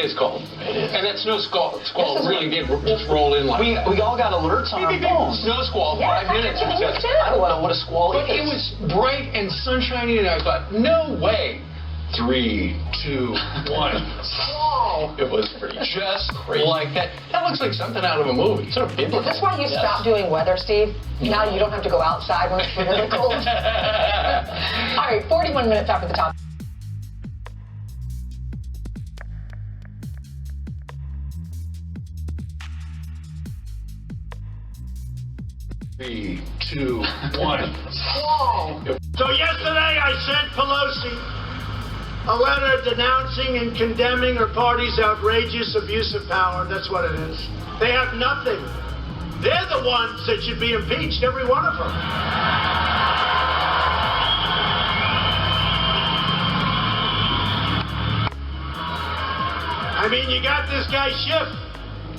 It is cold. It is. And that snow squall really did just roll in like that. We all got alerts on our phones. Snow squall, Yeah, 5 minutes. I don't know what a squall But is. it was bright and sunshiny, and I thought, no way. 3, 2, 1. Squall. It was just crazy. like that. That looks like something out of a movie. Sort of biblical. Is this why you stopped doing weather, Steve? Now you don't have to go outside when it's really cold. All right, 41 minutes after the top. Three, 2, 1. Whoa. So yesterday I sent Pelosi a letter denouncing and condemning her party's outrageous abuse of power. That's what it is. They have nothing. They're the ones that should be impeached, every one of them. I mean, you got this guy Schiff.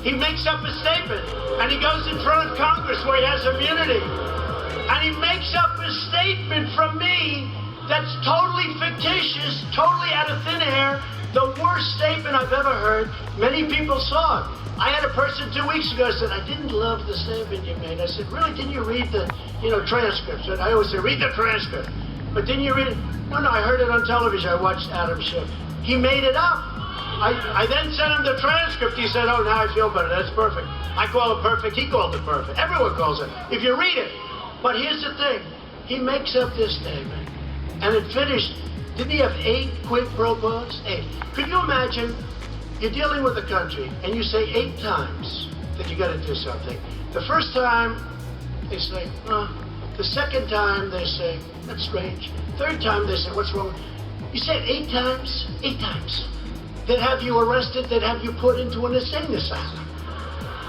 He makes up a statement, and he goes in front of Congress where he has immunity, and he makes up a statement from me that's totally fictitious, totally out of thin air, the worst statement I've ever heard. Many people saw it. I had a person 2 weeks ago said, I didn't love the statement you made. I said, really, didn't you read the, transcripts? And I always say, read the transcript. But didn't you read it? No, I heard it on television. I watched Adam Schiff. He made it up. I then sent him the transcript. He said, oh, now I feel better. That's perfect. I call it perfect. He called it perfect. Everyone calls it. If you read it. But here's the thing. He makes up this statement. And it finished. Didn't he have 8 quid pro quos? 8. Could you imagine you're dealing with a country and you say 8 times that you got to do something. The first time, they say, the second time, they say, that's strange. Third time, they say, what's wrong? You said 8 times? 8 times. They'd have you arrested, they'd have you put into an insane asylum.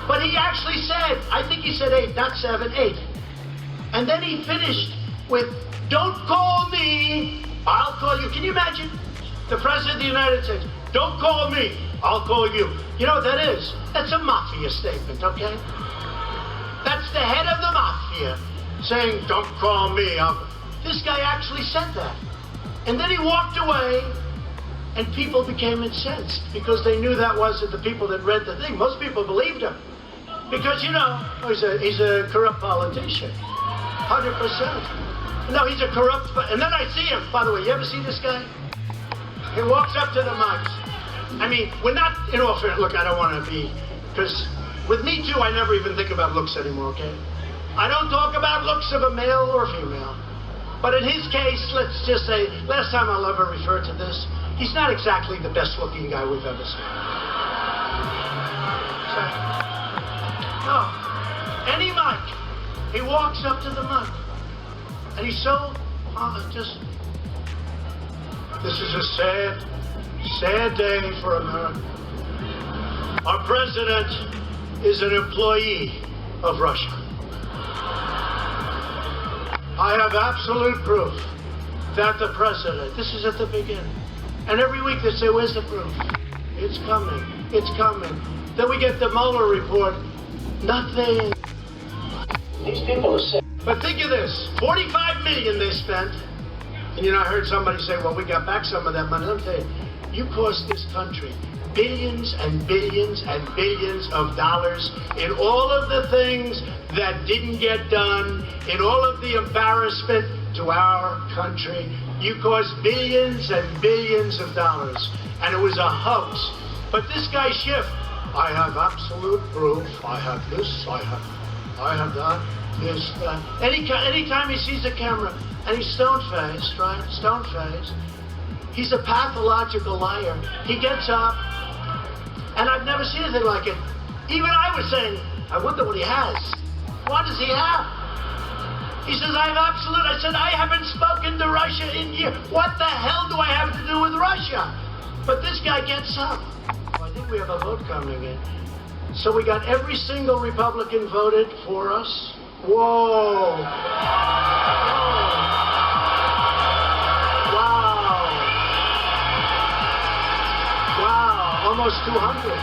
But he actually said, I think he said 8, not 7, 8. And then he finished with, don't call me, I'll call you. Can you imagine? The President of the United States, don't call me, I'll call you. You know what that is? That's a mafia statement, okay? That's the head of the mafia saying, don't call me. This guy actually said that. And then he walked away, and people became incensed because they knew that wasn't the people that read the thing. Most people believed him because, he's a corrupt politician, 100%. No, he's a corrupt, and then I see him, by the way, you ever see this guy? He walks up to the mics. I mean, we're not, in all fairness, look, I don't want to be, because with me too, I never even think about looks anymore, okay? I don't talk about looks of a male or female. But in his case, let's just say, last time I'll ever refer to this, he's not exactly the best looking guy we've ever seen. So, no, any mic, he walks up to the mic, and he's so, this is a sad, sad day for America. Our president is an employee of Russia. I have absolute proof that the president, this is at the beginning, and every week they say, where's the proof? It's coming, it's coming. Then we get the Mueller report, nothing. These people are sick. But think of this, 45 million they spent, and I heard somebody say, well, we got back some of that money. Let me tell you, you cost this country billions and billions and billions of dollars in all of the things that didn't get done, in all of the embarrassment to our country. You cost billions and billions of dollars, and it was a hoax. But this guy Schiff, I have absolute proof. I have this, I have that, this, that. Anytime he sees a camera, and he's stone-faced, right? Stone-faced. He's a pathological liar. He gets up, and I've never seen anything like it. Even I was saying, I wonder what he has. What does he have? He says, I said, I haven't spoken to Russia in years. What the hell do I have to do with Russia? But this guy gets up. Oh, I think we have a vote coming in. So we got every single Republican voted for us. Whoa. Wow, almost 200.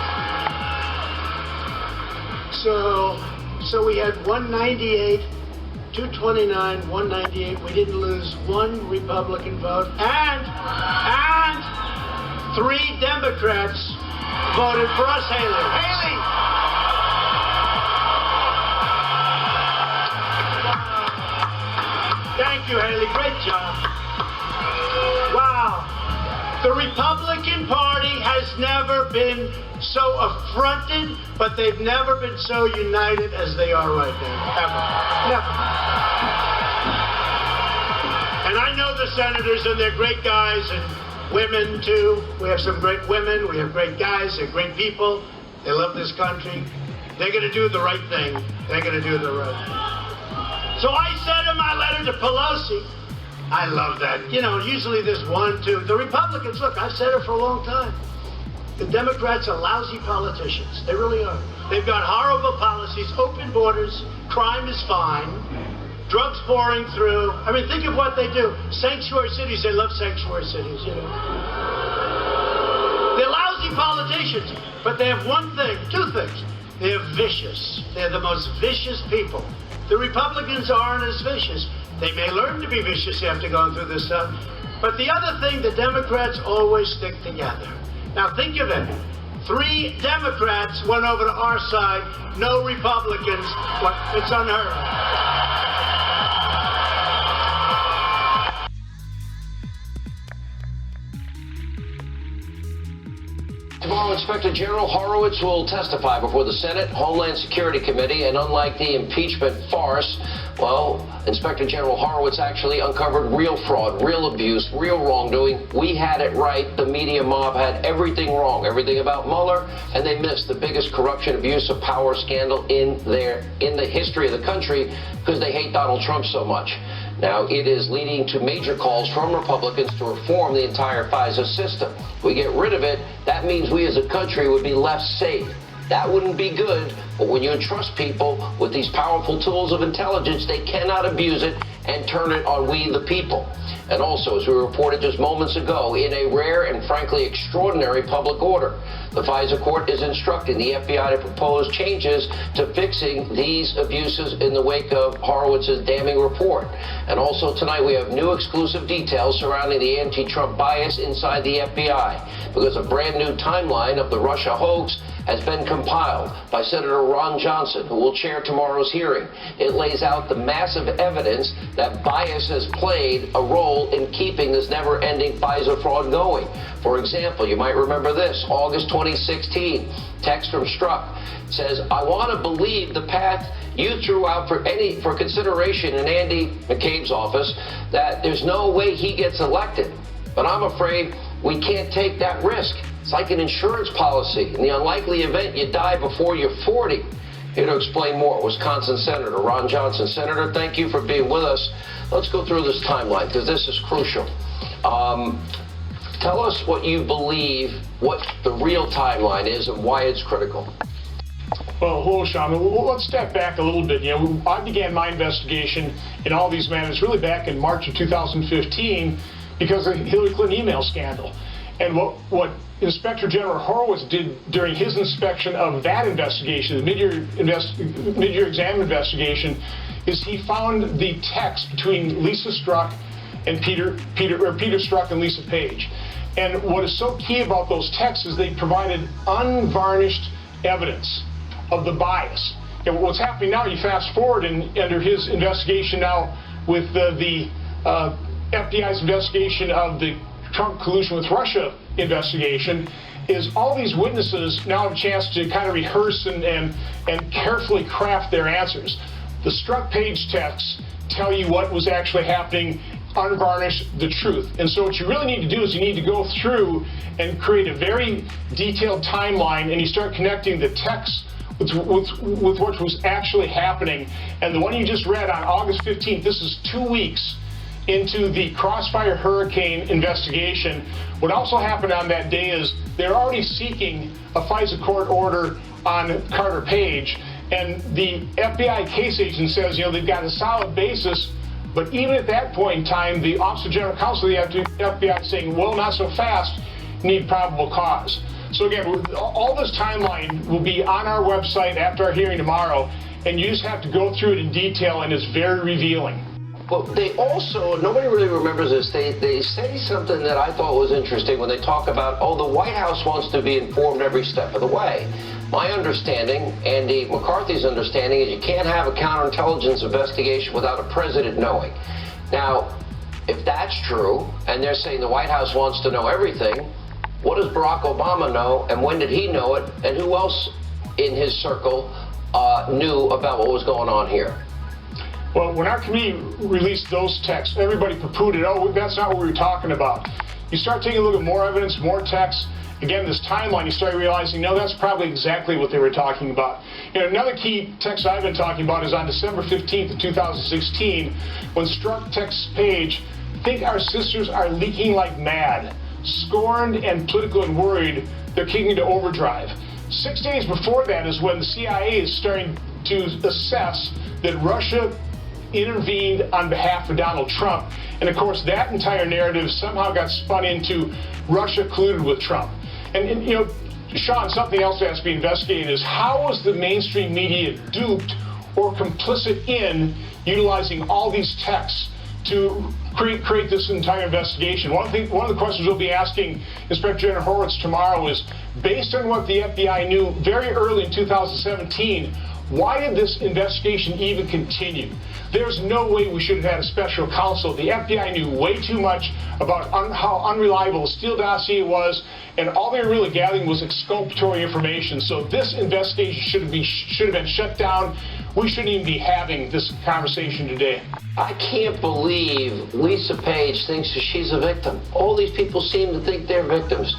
So we had 198, 229, 198. We didn't lose one Republican vote, and 3 Democrats voted for us, Haley. Haley! Thank you, Haley. Great job. Wow. The Republican Party has never been so affronted, but they've never been so united as they are right now. Ever. Never. And I know the senators, and they're great guys, and women, too. We have some great women. We have great guys. They're great people. They love this country. They're going to do the right thing. They're going to do the right thing. So I said in my letter to Pelosi, I love that. You know, usually there's one, two. The Republicans, look, I've said it for a long time. The Democrats are lousy politicians. They really are. They've got horrible policies, open borders, crime is fine, drugs pouring through. I mean, think of what they do. Sanctuary cities, they love sanctuary cities, you know. They're lousy politicians, but they have one thing, two things. They're vicious. They're the most vicious people. The Republicans aren't as vicious. They may learn to be vicious after going through this stuff. But the other thing, the Democrats always stick together. Now think of it. 3 Democrats went over to our side, no Republicans. It's unheard of. Tomorrow, Inspector General Horowitz will testify before the Senate Homeland Security Committee, and unlike the impeachment farce, well, Inspector General Horowitz actually uncovered real fraud, real abuse, real wrongdoing. We had it right. The media mob had everything wrong, everything about Mueller, and they missed the biggest corruption, abuse of power scandal in the history of the country because they hate Donald Trump so much. Now, it is leading to major calls from Republicans to reform the entire FISA system. If we get rid of it, that means we as a country would be left safe. That wouldn't be good, but when you entrust people with these powerful tools of intelligence, they cannot abuse it and turn it on we the people. And also, as we reported just moments ago, in a rare and frankly extraordinary public order, the FISA court is instructing the FBI to propose changes to fixing these abuses in the wake of Horowitz's damning report. And also tonight we have new exclusive details surrounding the anti-Trump bias inside the FBI, because a brand new timeline of the Russia hoax has been compiled by Senator Ron Johnson, who will chair tomorrow's hearing. It lays out the massive evidence that bias has played a role in keeping this never-ending FISA fraud going. For example, you might remember this, August 2016, text from Strzok says, I want to believe the path you threw out for consideration in Andy McCabe's office, that there's no way he gets elected. But I'm afraid we can't take that risk. It's like an insurance policy. In the unlikely event you die before you're 40. Here to explain more, Wisconsin Senator Ron Johnson. Senator, thank you for being with us. Let's go through this timeline, because this is crucial. Tell us what you believe, what the real timeline is, and why it's critical. Well, hello, Sean. Let's step back a little bit. You know, I began my investigation in all these matters really back in March of 2015 because of the Hillary Clinton email scandal. And what Inspector General Horowitz did during his inspection of that investigation, the mid-year exam investigation, is he found the text between Lisa Strzok and Peter Strzok and Lisa Page. And what is so key about those texts is they provided unvarnished evidence of the bias. And what's happening now, you fast forward and under his investigation now with the FBI's investigation of the Trump collusion with Russia investigation, is all these witnesses now have a chance to kind of rehearse and carefully craft their answers. The Strzok Page texts tell you what was actually happening, unvarnish the truth. And so what you really need to do is you need to go through and create a very detailed timeline, and you start connecting the text with what was actually happening. And the one you just read on August 15th, this is 2 weeks into the Crossfire Hurricane investigation. What also happened on that day is they're already seeking a FISA court order on Carter Page, and the FBI case agent says, you know, they've got a solid basis, but even at that point in time, the Office of General Counsel of the FBI is saying, well, not so fast, need probable cause. So again, all this timeline will be on our website after our hearing tomorrow, and you just have to go through it in detail, and it's very revealing. But they also, nobody really remembers this, they say something that I thought was interesting when they talk about, oh, the White House wants to be informed every step of the way. My understanding, Andy McCarthy's understanding, is you can't have a counterintelligence investigation without a president knowing. Now, if that's true, and they're saying the White House wants to know everything, what does Barack Obama know, and when did he know it, and who else in his circle knew about what was going on here? Well, when our committee released those texts, everybody poo-pooed it. Oh, that's not what we were talking about. You start taking a look at more evidence, more texts. Again, this timeline, you start realizing, no, that's probably exactly what they were talking about. You know, another key text I've been talking about is on December 15th of 2016, when Strzok texts Page, "Think our sisters are leaking like mad. Scorned and political and worried, they're kicking into overdrive." 6 days before that is when the CIA is starting to assess that Russia intervened on behalf of Donald Trump. And of course, that entire narrative somehow got spun into Russia colluded with Trump. And you know, Sean, something else that has to be investigated is how was the mainstream media duped or complicit in utilizing all these texts to create this entire investigation? One of the questions we'll be asking Inspector General Horowitz tomorrow is, based on what the FBI knew very early in 2017, why did this investigation even continue? There's no way we should have had a special counsel. The FBI knew way too much about how unreliable the Steele dossier was, and all they were really gathering was exculpatory information. So this investigation should have been shut down. We shouldn't even be having this conversation today. I can't believe Lisa Page thinks that she's a victim. All these people seem to think they're victims.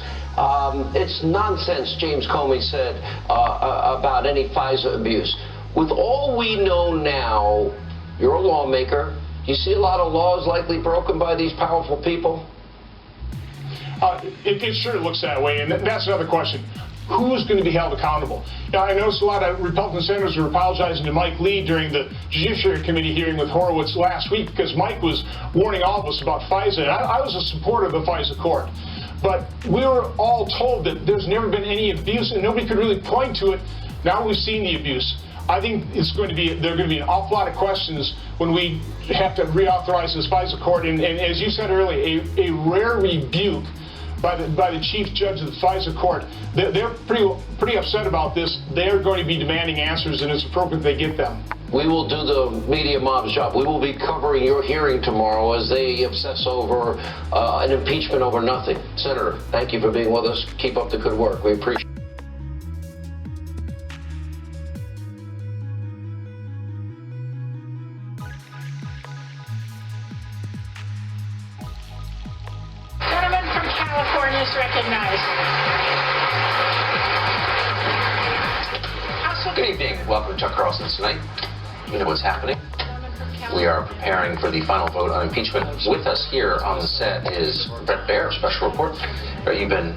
It's nonsense, James Comey said about any FISA abuse. With all we know now, you're a lawmaker. Do you see a lot of laws likely broken by these powerful people? It sure looks that way, and that's another question. Who is going to be held accountable? Now, I noticed a lot of Republican senators were apologizing to Mike Lee during the Judiciary Committee hearing with Horowitz last week because Mike was warning all of us about FISA. And I was a supporter of the FISA court. But we were all told that there's never been any abuse, and nobody could really point to it. Now we've seen the abuse. I think there are going to be an awful lot of questions when we have to reauthorize this FISA court. And as you said earlier, a rare rebuke by the chief judge of the FISA court. They're pretty upset about this. They're going to be demanding answers, and it's appropriate they get them. We will do the media mob's job. We will be covering your hearing tomorrow as they obsess over an impeachment over nothing. Senator, thank you for being with us. Keep up the good work. We appreciate it. Gentleman from California is recognized. Good evening. Welcome to Chuck Carlson tonight. You know what's happening. We are preparing for the final vote on impeachment. With us here on the set is Brett Baer, special report. You've been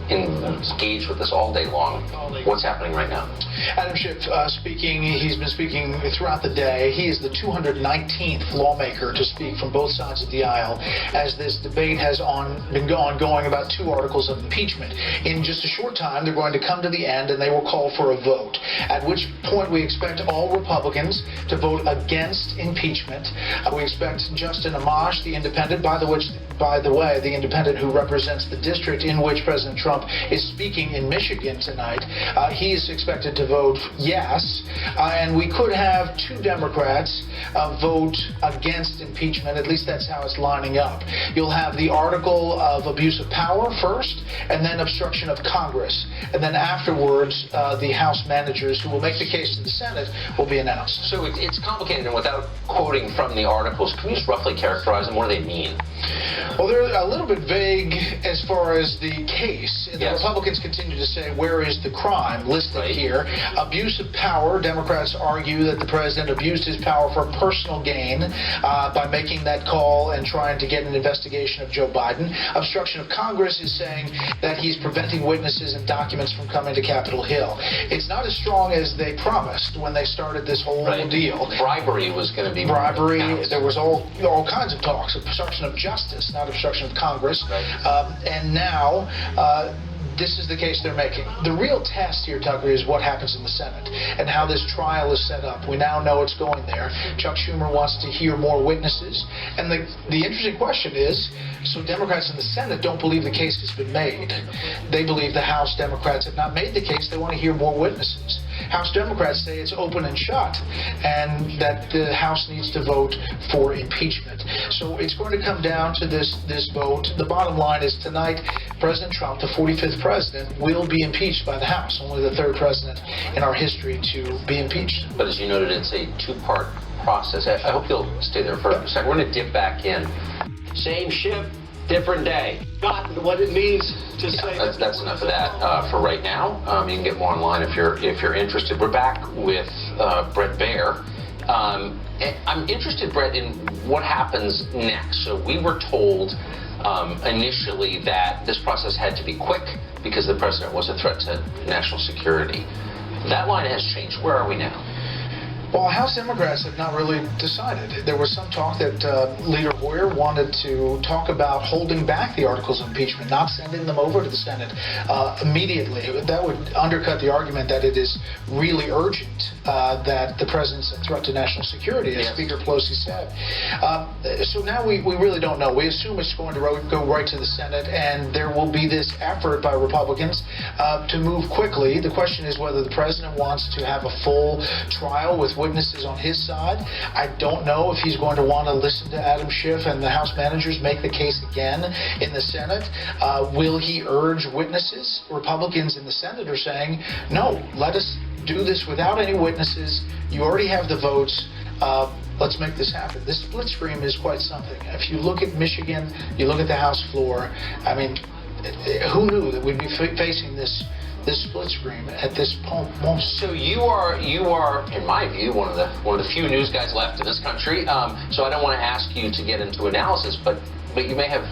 engaged with this all day long. What's happening right now? Adam Schiff speaking. He's been speaking throughout the day. He is the 219th lawmaker to speak from both sides of the aisle as this debate has been ongoing about 2 articles of impeachment. In just a short time, they're going to come to the end and they will call for a vote, at which point we expect all Republicans to vote against impeachment. We expect Justin Amash, the independent, by the way, the independent who represents the district in which President Trump is speaking in Michigan tonight. He is expected to vote yes, and we could have 2 Democrats vote against impeachment. At least that's how it's lining up. You'll have the article of abuse of power first, and then obstruction of Congress. And then afterwards, the House managers who will make the case to the Senate will be announced. So it's complicated, and without quoting from the articles, can you just roughly characterize them? What do they mean? Well, they're a little bit vague as far as the case. The Republicans continue to say, where is the crime listed here? Abuse of power. Democrats argue that the president abused his power for personal gain by making that call and trying to get an investigation of Joe Biden. Obstruction of Congress is saying that he's preventing witnesses and documents from coming to Capitol Hill. It's not as strong as they promised when they started this whole deal. Bribery was going to be bribery. There was all kinds of talks. Obstruction of justice, not obstruction of Congress. And now this is the case they're making. The real test here, Tucker, is what happens in the Senate and how this trial is set up. We now know it's going there. Chuck Schumer wants to hear more witnesses. And the interesting question is, so Democrats in the Senate don't believe the case has been made. They believe the House Democrats have not made the case. They want to hear more witnesses. House Democrats say it's open and shut and that the House needs to vote for impeachment. So it's going to come down to this vote. The bottom line is tonight, President Trump, the 45th president, will be impeached by the House, only the third president in our history to be impeached. But as you noted, it's a two-part process. I hope you'll stay there for a second. We're going to dip back in. Same ship, different day. Not what it means to say. That's enough of that for right now. You can get more online if you're interested. We're back with Bret Baier. I'm interested, Bret, in what happens next. So we were told initially that this process had to be quick because the president was a threat to national security. That line has changed. Where are we now? Well, House Democrats have not really decided. There was some talk that Leader Hoyer wanted to talk about holding back the articles of impeachment, not sending them over to the Senate immediately. That would undercut the argument that it is really urgent that the president's a threat to national security, as Speaker Pelosi said. So now we really don't know. We assume it's going to go right to the Senate, and there will be this effort by Republicans to move quickly. The question is whether the president wants to have a full trial with witnesses on his side. I don't know if he's going to want to listen to Adam Schiff and the House managers make the case again in the Senate. Will he urge witnesses? Republicans in the Senate are saying, no, let us do this without any witnesses. You already have the votes. Let's make this happen. This split screen is quite something. If you look at Michigan, you look at the House floor, I mean, who knew that we'd be facing this split screen at this moment? So you are, in my view, one of the few news guys left in this country. So I don't want to ask you to get into analysis, but you may have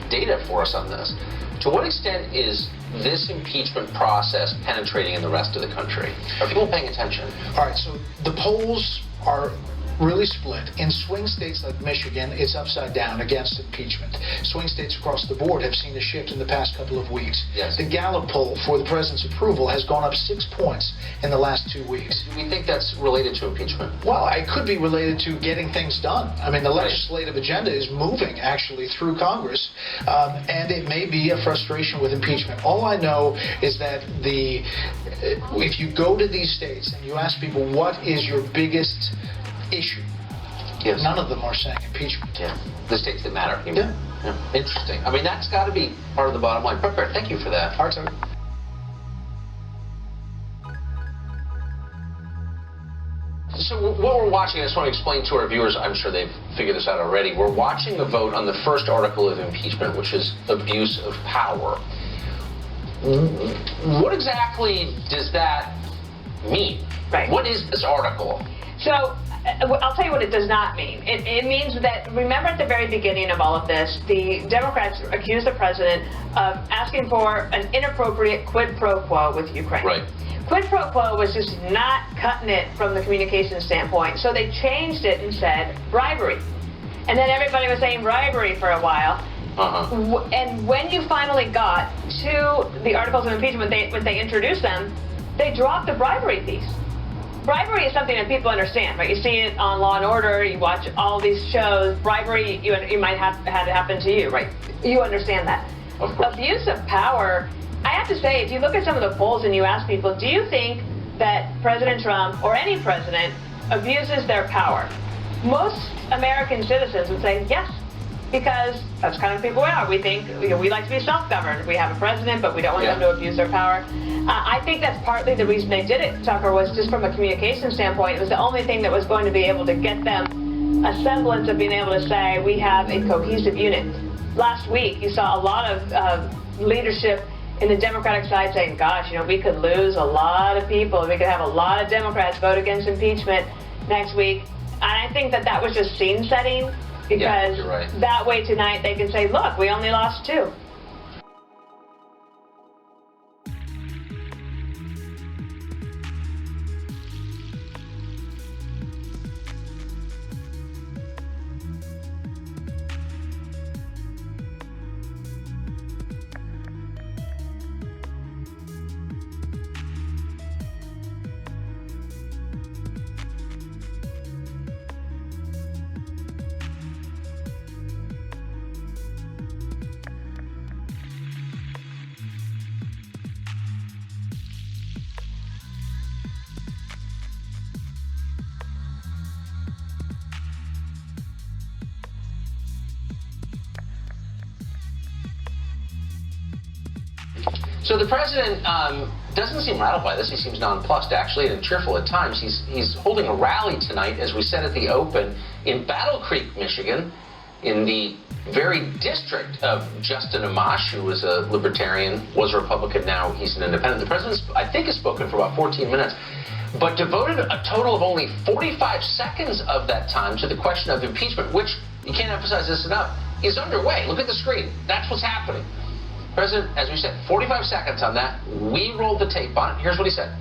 data for us on this. To what extent is this impeachment process penetrating in the rest of the country? Are people paying attention? All right, so the polls are really split. In swing states like Michigan, it's upside down against impeachment. Swing states across the board have seen a shift in the past couple of weeks. Yes. The Gallup poll for the president's approval has gone up 6 points in the last 2 weeks. Do we think that's related to impeachment? Well, it could be related to getting things done. I mean, the legislative agenda is moving, actually, through Congress, and it may be a frustration with impeachment. All I know is that if you go to these states and you ask people, what is your biggest issue? Yes. None of them are saying impeachment. Yeah. The states that matter. Yeah. Interesting. I mean, that's got to be part of the bottom line. Bret, thank you for that. All right, sir. So what we're watching, I just want to explain to our viewers, I'm sure they've figured this out already. We're watching a vote on the first article of impeachment, which is abuse of power. What exactly does that mean? Right. What is this article? So I'll tell you what it does not mean. It means that, remember at the very beginning of all of this, the Democrats accused the president of asking for an inappropriate quid pro quo with Ukraine. Right. Quid pro quo was just not cutting it from the communication standpoint, so they changed it and said bribery. And then everybody was saying bribery for a while. And when you finally got to the articles of impeachment, when they introduced them, they dropped the bribery piece. Bribery is something that people understand, right? You see it on Law and Order, you watch all these shows. Bribery, you might have had it happen to you, right? You understand that. Of course. Abuse of power, I have to say, if you look at some of the polls and you ask people, do you think that President Trump or any president abuses their power? Most American citizens would say yes, because that's kind of people we are. We think, we like to be self-governed. We have a president, but we don't want them to abuse their power. I think that's partly the reason they did it, Tucker, was just from a communication standpoint. It was the only thing that was going to be able to get them a semblance of being able to say, we have a cohesive unit. Last week, you saw a lot of leadership in the Democratic side saying, gosh, we could lose a lot of people. We could have a lot of Democrats vote against impeachment next week. And I think that was just scene setting, because that way tonight they can say, look, we only lost 2. So the president doesn't seem rattled by this. He seems nonplussed, actually, and cheerful at times. He's holding a rally tonight, as we said at the Open, in Battle Creek, Michigan, in the very district of Justin Amash, who was a libertarian, was a Republican, now he's an independent. The president, I think, has spoken for about 14 minutes, but devoted a total of only 45 seconds of that time to the question of impeachment, which, you can't emphasize this enough, is underway. Look at the screen. That's what's happening. President, as we said, 45 seconds on that. We rolled the tape on it. Here's what he said.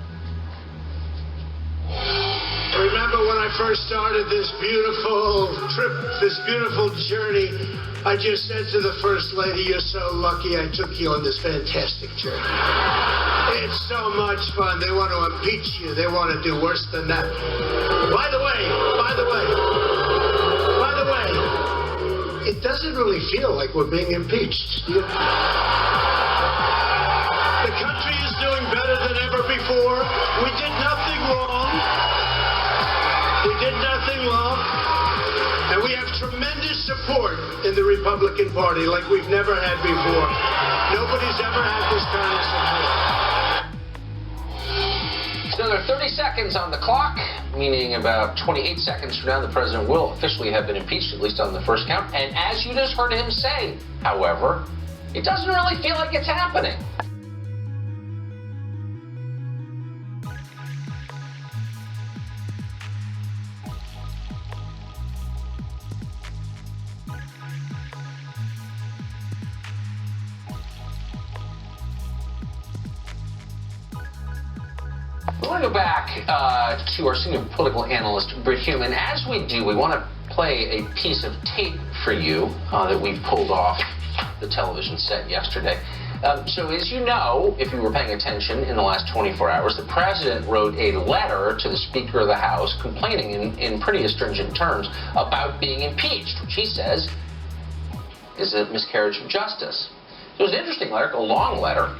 Remember when I first started this beautiful trip, this beautiful journey, I just said to the First Lady, you're so lucky I took you on this fantastic journey. It's so much fun. They want to impeach you. They want to do worse than that. By the way, it doesn't really feel like we're being impeached. The country is doing better than ever before. We did nothing wrong. And we have tremendous support in the Republican Party like we've never had before. Nobody's ever had this kind of support. It's another 30 seconds on the clock, meaning about 28 seconds from now, the president will officially have been impeached, at least on the first count. And as you just heard him say, however, it doesn't really feel like it's happening. We want to go back to our senior political analyst, Britt Hume. As we do, we want to play a piece of tape for you that we pulled off the television set yesterday. So as you know, if you were paying attention in the last 24 hours, the president wrote a letter to the Speaker of the House complaining in pretty astringent terms about being impeached, which he says is a miscarriage of justice. It was an interesting letter, a long letter.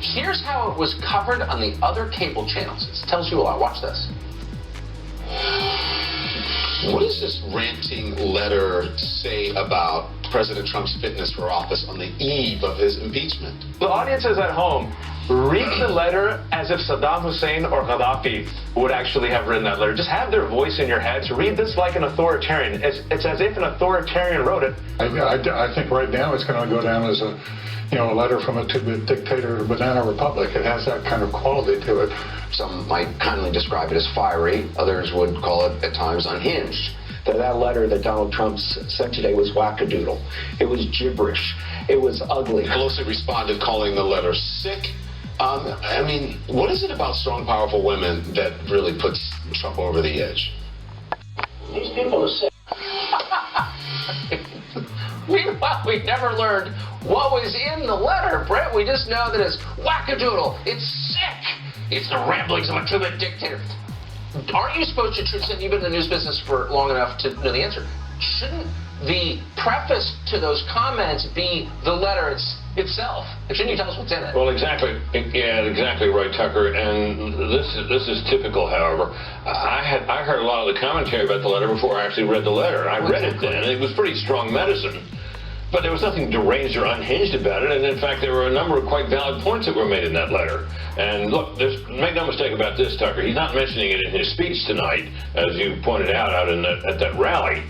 Here's how it was covered on the other cable channels. It tells you a lot. Watch this. What does this ranting letter say about President Trump's fitness for office on the eve of his impeachment? The audiences at home, read the letter as if Saddam Hussein or Gaddafi would actually have written that letter. Just have their voice in your heads. Read this like an authoritarian. It's as if an authoritarian wrote it. I think right now it's going to go down as a letter from a two-bit dictator to banana republic. It has that kind of quality to it. Some might kindly describe it as fiery. Others would call it, at times, unhinged. That letter that Donald Trump sent today was wackadoodle. It was gibberish. It was ugly. Pelosi responded calling the letter sick. I mean, what is it about strong, powerful women that really puts Trump over the edge? These people are sick. Meanwhile, we never learned what was in the letter, Brett. We just know that it's wackadoodle. It's sick. It's the ramblings of a two-bit dictator. Aren't you supposed to, since you've been in the news business for long enough to know the answer, shouldn't the preface to those comments be the letter itself? Shouldn't you tell us what's in it? Well, exactly. Yeah, exactly right, Tucker. And this is typical, however. I heard a lot of the commentary about the letter before I actually read the letter. I read it then, and it was pretty strong medicine. But there was nothing deranged or unhinged about it, and in fact, there were a number of quite valid points that were made in that letter. And look, make no mistake about this, Tucker. He's not mentioning it in his speech tonight, as you pointed out at that rally.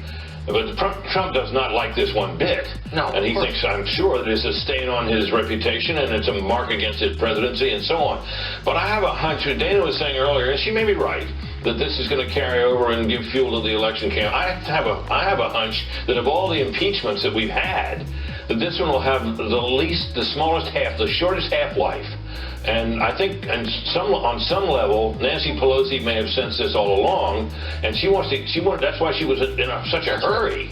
But Trump does not like this one bit. No, and he thinks, I'm sure, that it's a stain on his reputation and it's a mark against his presidency and so on. But I have a hunch, Dana was saying earlier, and she may be right, that this is going to carry over and give fuel to the election campaign. I have a hunch that of all the impeachments that we've had, that this one will have the smallest half, the shortest half-life. And I think on some level, Nancy Pelosi may have sensed this all along, and that's why she was in such a hurry.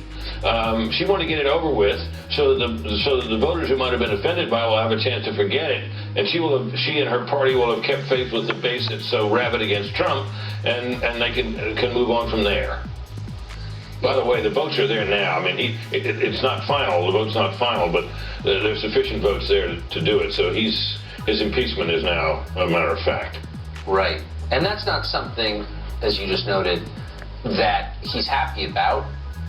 She wanted to get it over with so that the voters who might have been offended by it will have a chance to forget it, and she and her party will have kept faith with the base that's so rabid against Trump, and they can move on from there. By the way, the votes are there now. I mean, it's not final. The vote's not final, but there's sufficient votes there to do it. So his impeachment is now a matter of fact. Right. And that's not something, as you just noted, that he's happy about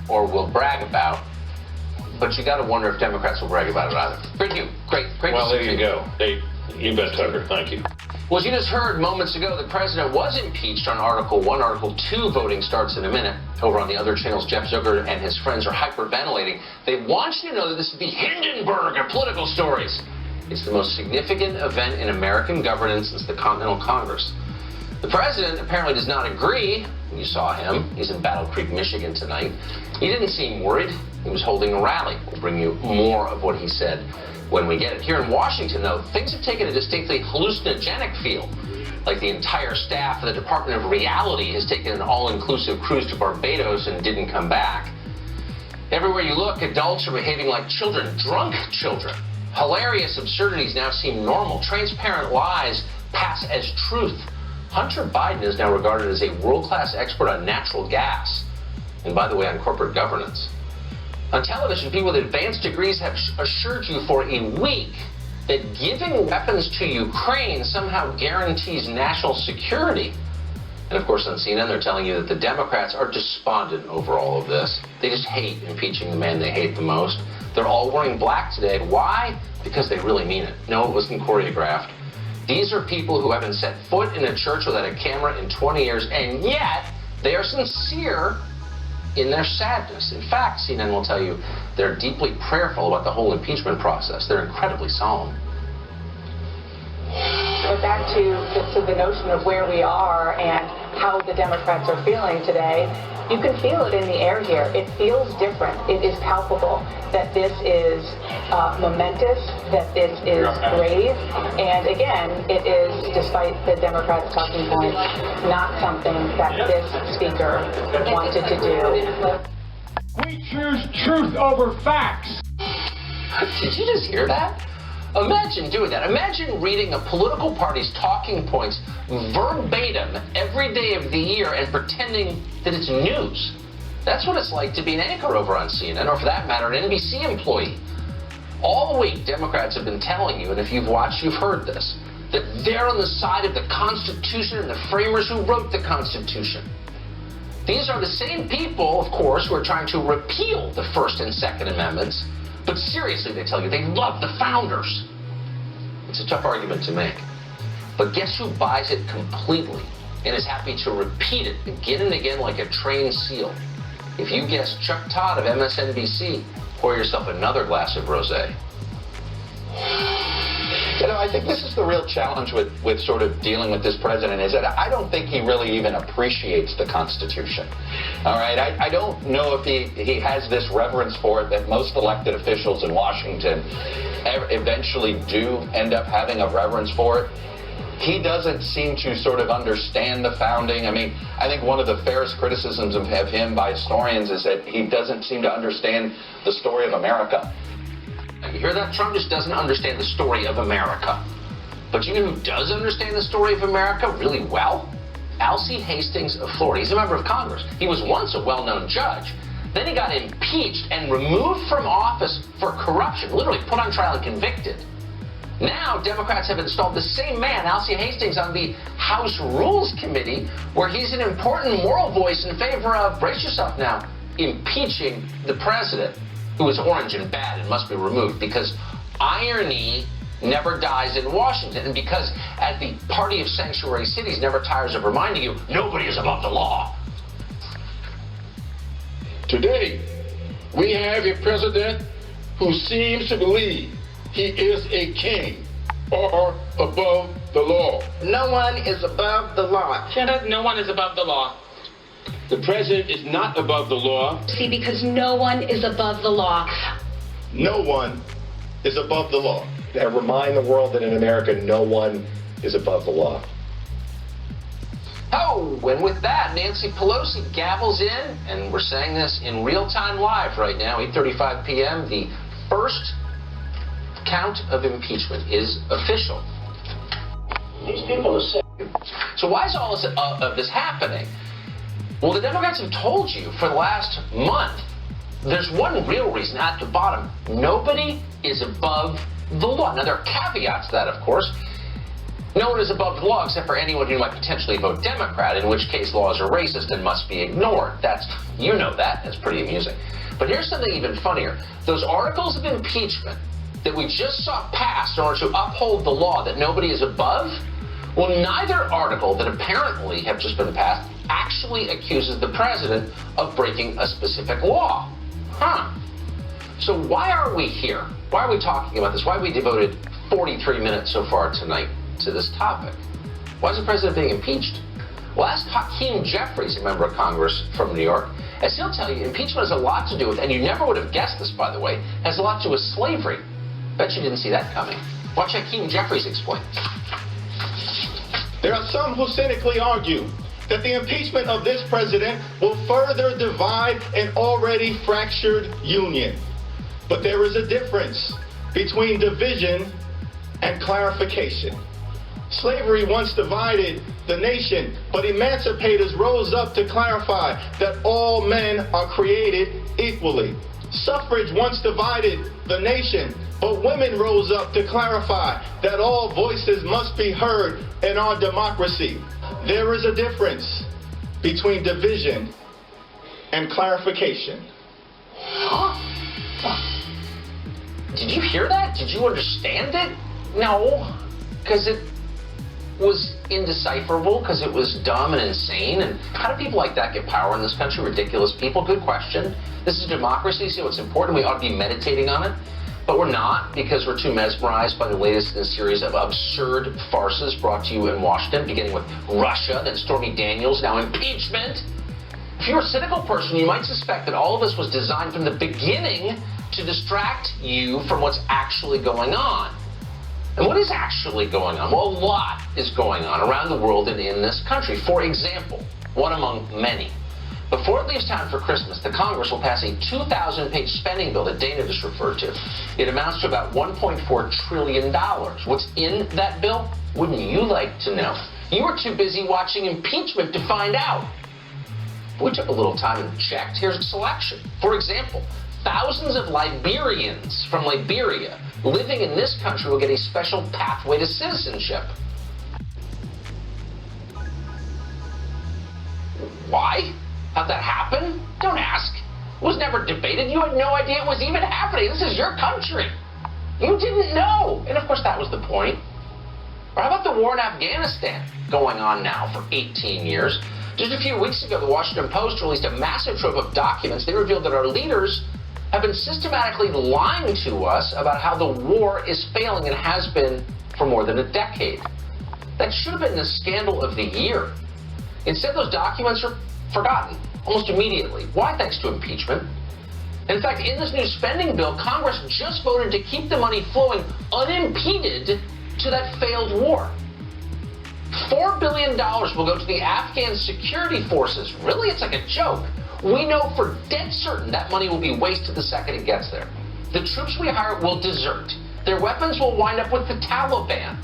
or will brag about. But you got to wonder if Democrats will brag about it either. Great, great. Well, there you go. You bet, Tucker. Thank you. Well, as you just heard moments ago, the president was impeached on Article 1. Article 2 voting starts in a minute. Over on the other channels, Jeff Zucker and his friends are hyperventilating. They want you to know that this is the Hindenburg of political stories. It's the most significant event in American governance since the Continental Congress. The president apparently does not agree. You saw him. He's in Battle Creek, Michigan tonight. He didn't seem worried. He was holding a rally. We'll bring you more of what he said when we get it. Here in Washington, though, things have taken a distinctly hallucinogenic feel. Like the entire staff of the Department of Reality has taken an all-inclusive cruise to Barbados and didn't come back. Everywhere you look, adults are behaving like children, drunk children. Hilarious absurdities now seem normal. Transparent lies pass as truth. Hunter Biden is now regarded as a world-class expert on natural gas. And by the way, on corporate governance. On television, people with advanced degrees have assured you for a week that giving weapons to Ukraine somehow guarantees national security. And of course, on CNN, they're telling you that the Democrats are despondent over all of this. They just hate impeaching the man they hate the most. They're all wearing black today. Why? Because they really mean it. No, it wasn't choreographed. These are people who haven't set foot in a church without a camera in 20 years, and yet they are sincere in their sadness. In fact, CNN will tell you they're deeply prayerful about the whole impeachment process. They're incredibly solemn. But back to the notion of where we are and how the Democrats are feeling today, you can feel it in the air here. It feels different. It is palpable that this is momentous, that this is grave, and again, it is, despite the Democrats' talking points, not something that this speaker wanted to do. We choose truth over facts. Did you just hear that? Imagine doing that. Imagine reading a political party's talking points verbatim every day of the year and pretending that it's news. That's what it's like to be an anchor over on CNN, or for that matter, an NBC employee. All week, Democrats have been telling you, and if you've watched, you've heard this, that they're on the side of the Constitution and the framers who wrote the Constitution. These are the same people, of course, who are trying to repeal the First and Second Amendments. But seriously, they tell you, they love the founders. It's a tough argument to make. But guess who buys it completely and is happy to repeat it again and again like a trained seal? If you guess Chuck Todd of MSNBC, pour yourself another glass of rosé. You know, I think this is the real challenge with sort of dealing with this president, is that I don't think he really even appreciates the Constitution. All right, I don't know if he has this reverence for it that most elected officials in Washington eventually do end up having a reverence for it. He doesn't seem to sort of understand the founding. I mean, I think one of the fairest criticisms of him by historians is that he doesn't seem to understand the story of America. You hear that? Trump just doesn't understand the story of America. But you know who does understand the story of America really well? Alcee Hastings of Florida. He's a member of Congress. He was once a well-known judge. Then he got impeached and removed from office for corruption, literally put on trial and convicted. Now, Democrats have installed the same man, Alcee Hastings, on the House Rules Committee, where he's an important moral voice in favor of, brace yourself now, impeaching the president, who is orange and bad and must be removed, because irony never dies in Washington, and because at the Party of Sanctuary Cities never tires of reminding you, nobody is above the law. Today, we have a president who seems to believe he is a king or above the law. No one is above the law. Shut up, no one is above the law. The president is not above the law. See, because no one is above the law. No one is above the law. And remind the world that in America, no one is above the law. Oh, and with that, Nancy Pelosi gavels in, and we're saying this in real-time live right now, 8:35 p.m., the first count of impeachment is official. These people are sick. So why is all of this happening? Well, the Democrats have told you for the last month, there's one real reason at the bottom. Nobody is above the law. Now, there are caveats to that, of course. No one is above the law except for anyone who might potentially vote Democrat, in which case laws are racist and must be ignored. You know that. That's pretty amusing. But here's something even funnier. Those articles of impeachment that we just saw passed in order to uphold the law that nobody is above? Well, neither article that apparently have just been passed actually accuses the president of breaking a specific law. So why are we here? Why are we talking about this? Why have we devoted 43 minutes so far tonight to this topic? Why is the president being impeached? Well, ask Hakeem Jeffries, a member of Congress from New York, as he'll tell you, impeachment has a lot to do with, and you never would have guessed this, by the way, has a lot to do with slavery. Bet you didn't see that coming. Watch Hakeem Jeffries explain. There are some who cynically argue that the impeachment of this president will further divide an already fractured union. But there is a difference between division and clarification. Slavery once divided the nation, but emancipators rose up to clarify that all men are created equally. Suffrage once divided the nation, but women rose up to clarify that all voices must be heard in our democracy. There is a difference between division and clarification. Did you hear that? Did you understand it? No, because it was indecipherable, because it was dumb and insane. And how do people like that get power in this country? Ridiculous people. Good question. This is a democracy, so it's important. We ought to be meditating on it. But we're not, because we're too mesmerized by the latest in a series of absurd farces brought to you in Washington, beginning with Russia, then Stormy Daniels, now impeachment. If you're a cynical person, you might suspect that all of this was designed from the beginning to distract you from what's actually going on. And what is actually going on? Well, a lot is going on around the world and in this country. For example, one among many. Before it leaves town for Christmas, the Congress will pass a 2,000-page spending bill that Dana just referred to. It amounts to about $1.4 trillion. What's in that bill? Wouldn't you like to know? You were too busy watching impeachment to find out. We took a little time and checked. Here's a selection. For example, thousands of Liberians from Liberia living in this country will get a special pathway to citizenship. Why? How'd that happen? Don't ask. It was never debated. You had no idea it was even happening. This is your country. You didn't know. And of course, that was the point. Or how about the war in Afghanistan, going on now for 18 years? Just a few weeks ago, the Washington Post released a massive trove of documents. They revealed that our leaders have been systematically lying to us about how the war is failing and has been for more than a decade. That should have been the scandal of the year. Instead, those documents are forgotten almost immediately. Why? Thanks to impeachment. In fact, in this new spending bill, Congress just voted to keep the money flowing unimpeded to that failed war. $4 billion will go to the Afghan security forces. Really? It's like a joke. We know for dead certain that money will be wasted the second it gets there. The troops we hire will desert. Their weapons will wind up with the Taliban.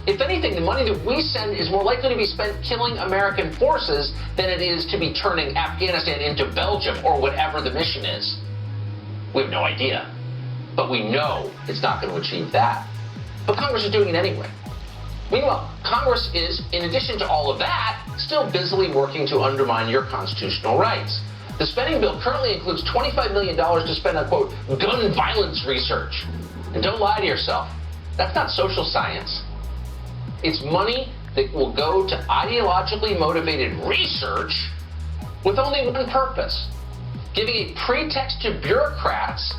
If anything, the money that we send is more likely to be spent killing American forces than it is to be turning Afghanistan into Belgium or whatever the mission is. We have no idea. But we know it's not going to achieve that. But Congress is doing it anyway. Meanwhile, Congress is, in addition to all of that, still busily working to undermine your constitutional rights. The spending bill currently includes $25 million to spend on, quote, gun violence research. And don't lie to yourself. That's not social science. It's money that will go to ideologically motivated research with only one purpose: giving a pretext to bureaucrats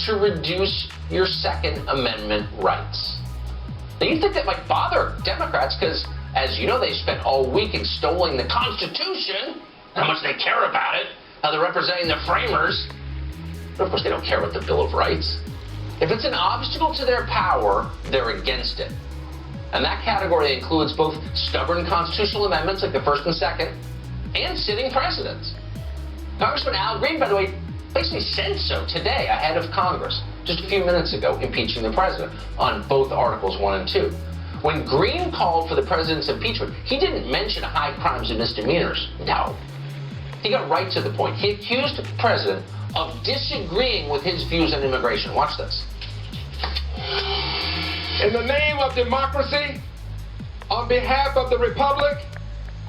to reduce your Second Amendment rights. Now, you think that might bother Democrats because, as you know, they spent all week extolling the Constitution, how much they care about it, how they're representing the framers. But of course, they don't care about the Bill of Rights. If it's an obstacle to their power, they're against it. And that category includes both stubborn constitutional amendments like the First and Second, and sitting presidents. Congressman Al Green, by the way, basically said so today ahead of Congress, just a few minutes ago, impeaching the president on both Articles 1 and 2. When Green called for the president's impeachment, he didn't mention high crimes and misdemeanors. No. He got right to the point. He accused the president of disagreeing with his views on immigration. Watch this. In the name of democracy, on behalf of the Republic,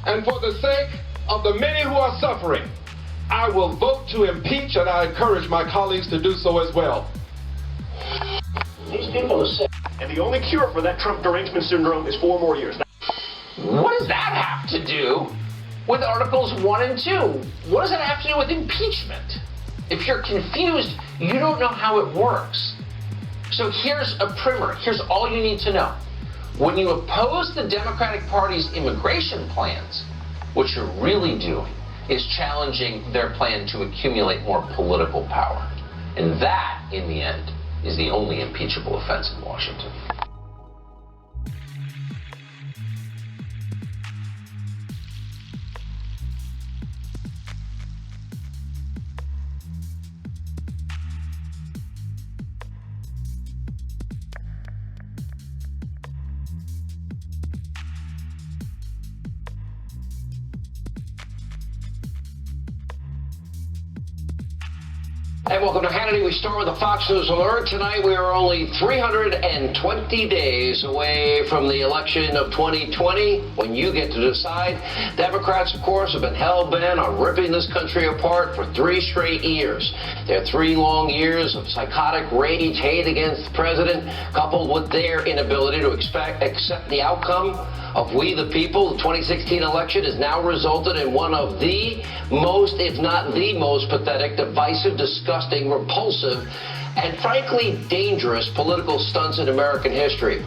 and for the sake of the many who are suffering, I will vote to impeach, and I encourage my colleagues to do so as well. These people are sick. And the only cure for that Trump derangement syndrome is 4 more years. What does that have to do with Articles 1 and 2? What does that have to do with impeachment? If you're confused, you don't know how it works. So here's a primer. Here's all you need to know. When you oppose the Democratic Party's immigration plans, what you're really doing is challenging their plan to accumulate more political power. And that, in the end, is the only impeachable offense in Washington. Hey, welcome to Hannity. We start with a Fox News alert. Tonight we are only 320 days away from the election of 2020 when you get to decide. Democrats, of course, have been hell-bent on ripping this country apart for 3 straight years. Their 3 long years of psychotic rage, hate against the president, coupled with their inability to accept the outcome of we the people. The 2016 election has now resulted in one of the most, if not the most, pathetic, divisive, disgusting, repulsive, and frankly dangerous political stunts in American history.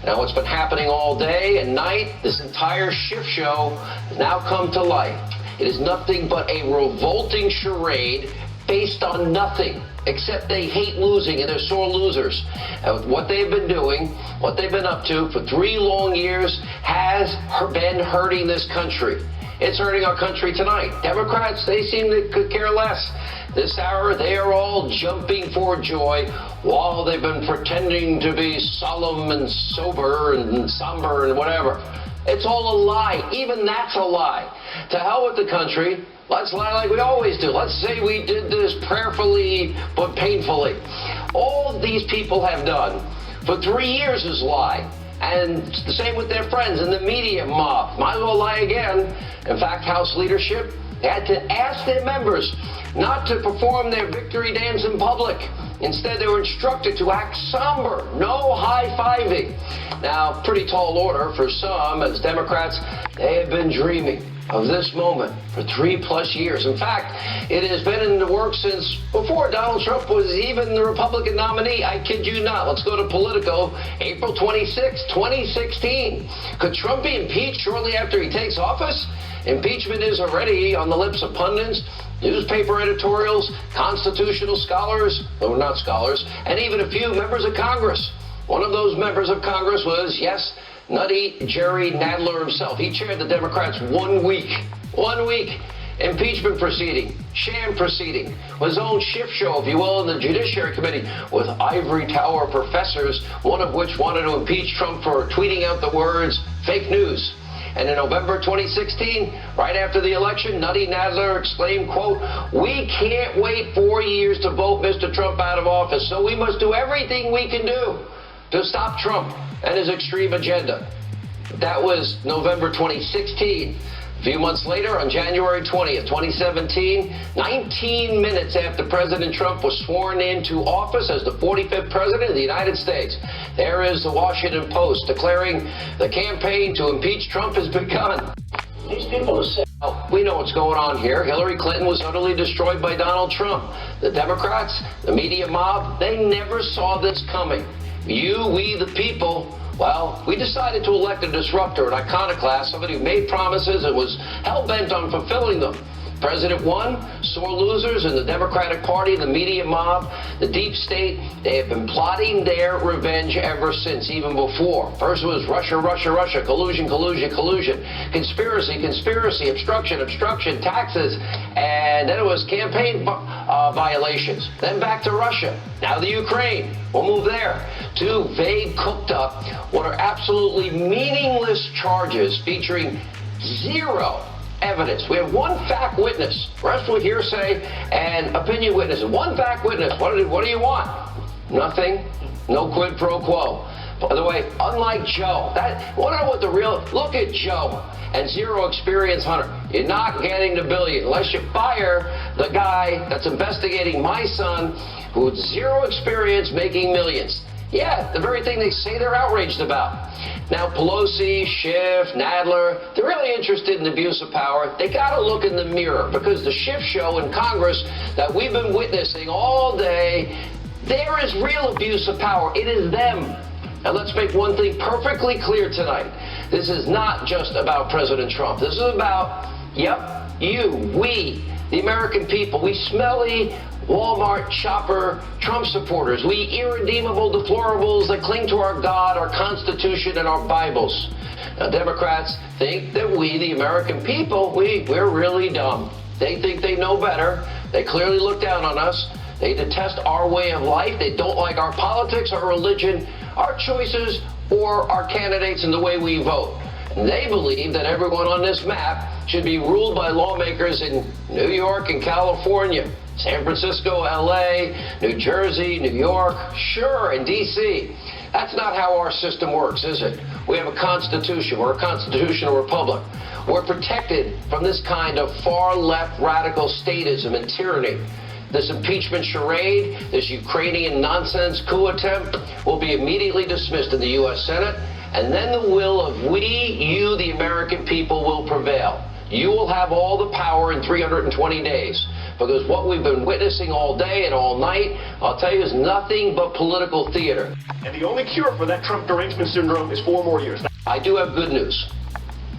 Now, what's been happening all day and night, this entire shit show has now come to light. It is nothing but a revolting charade based on nothing except they hate losing and they're sore losers. And what they've been doing, what they've been up to for 3 long years has been hurting this country. It's hurting our country tonight. Democrats, they seem to could care less. This hour, they are all jumping for joy while they've been pretending to be solemn and sober and somber and whatever. It's all a lie. Even that's a lie. To hell with the country. Let's lie like we always do. Let's say we did this prayerfully but painfully. All these people have done for 3 years is lie. And the same with their friends in the media mob. Might as well lie again. In fact, House leadership had to ask their members not to perform their victory dance in public. Instead, they were instructed to act somber, no high-fiving. Now, pretty tall order for some, as Democrats, they have been dreaming of this moment for 3+ years. In fact, it has been in the works since before Donald Trump was even the Republican nominee. I kid you not. Let's go to Politico, April 26, 2016. Could Trump be impeached shortly after he takes office? Impeachment is already on the lips of pundits, newspaper editorials, constitutional scholars, though not scholars, and even a few members of Congress. One of those members of Congress was, yes, Nutty Jerry Nadler himself. He chaired the Democrats 1 week. 1 week. Impeachment proceeding, sham proceeding, his own shit show, if you will, in the Judiciary Committee with ivory tower professors, one of which wanted to impeach Trump for tweeting out the words fake news. And in November 2016, right after the election, Nutty Nadler exclaimed, quote, "We can't wait 4 years to vote Mr. Trump out of office, so we must do everything we can do to stop Trump and his extreme agenda." That was November 2016. A few months later, on January 20th, 2017, 19 minutes after President Trump was sworn into office as the 45th president of the United States, there is the Washington Post declaring the campaign to impeach Trump has begun. These people are sick. We know what's going on here. Hillary Clinton was utterly destroyed by Donald Trump. The Democrats, the media mob, they never saw this coming. You, we, the people, well, we decided to elect a disruptor, an iconoclast, somebody who made promises and was hell-bent on fulfilling them. President won, sore losers in the Democratic Party, the media mob, the deep state, they have been plotting their revenge ever since, even before. First it was Russia, Russia, Russia, collusion, collusion, collusion, conspiracy, conspiracy, obstruction, obstruction, taxes, and then it was campaign violations. Then back to Russia. Now the Ukraine. We'll move there. 2 vague, cooked up, what are absolutely meaningless charges featuring 0 evidence. We have 1 fact witness. Rest with hearsay and opinion witnesses. 1 fact witness. What do you want? Nothing. No quid pro quo. By the way, unlike Joe, want to know what the real? Look at Joe and 0 experience Hunter. You're not getting the billion unless you fire the guy that's investigating my son, who's 0 experience making millions. Yeah, the very thing they say they're outraged about. Now, Pelosi, Schiff, Nadler, they're really interested in abuse of power. They got to look in the mirror, because the Schiff show in Congress that we've been witnessing all day, there is real abuse of power. It is them. And let's make one thing perfectly clear tonight. This is not just about President Trump. This is about, we, the American people. We smelly Walmart shopper Trump supporters. We irredeemable deplorables that cling to our God, our Constitution, and our Bibles. Now, Democrats think that we, the American people, we're really dumb. They think they know better. They clearly look down on us. They detest our way of life. They don't like our politics, our religion, our choices, or our candidates and the way we vote. And they believe that everyone on this map should be ruled by lawmakers in New York and California, San Francisco, LA, New Jersey, New York, sure, and DC. That's not how our system works, is it? We have a constitution. We're a constitutional republic. We're protected from this kind of far-left radical statism and tyranny. This impeachment charade, this Ukrainian nonsense coup attempt will be immediately dismissed in the U.S. Senate, and then the will of you, the American people, will prevail. You will have all the power in 320 days, because what we've been witnessing all day and all night, I'll tell you, is nothing but political theater. And the only cure for that Trump derangement syndrome is 4 more years. I do have good news.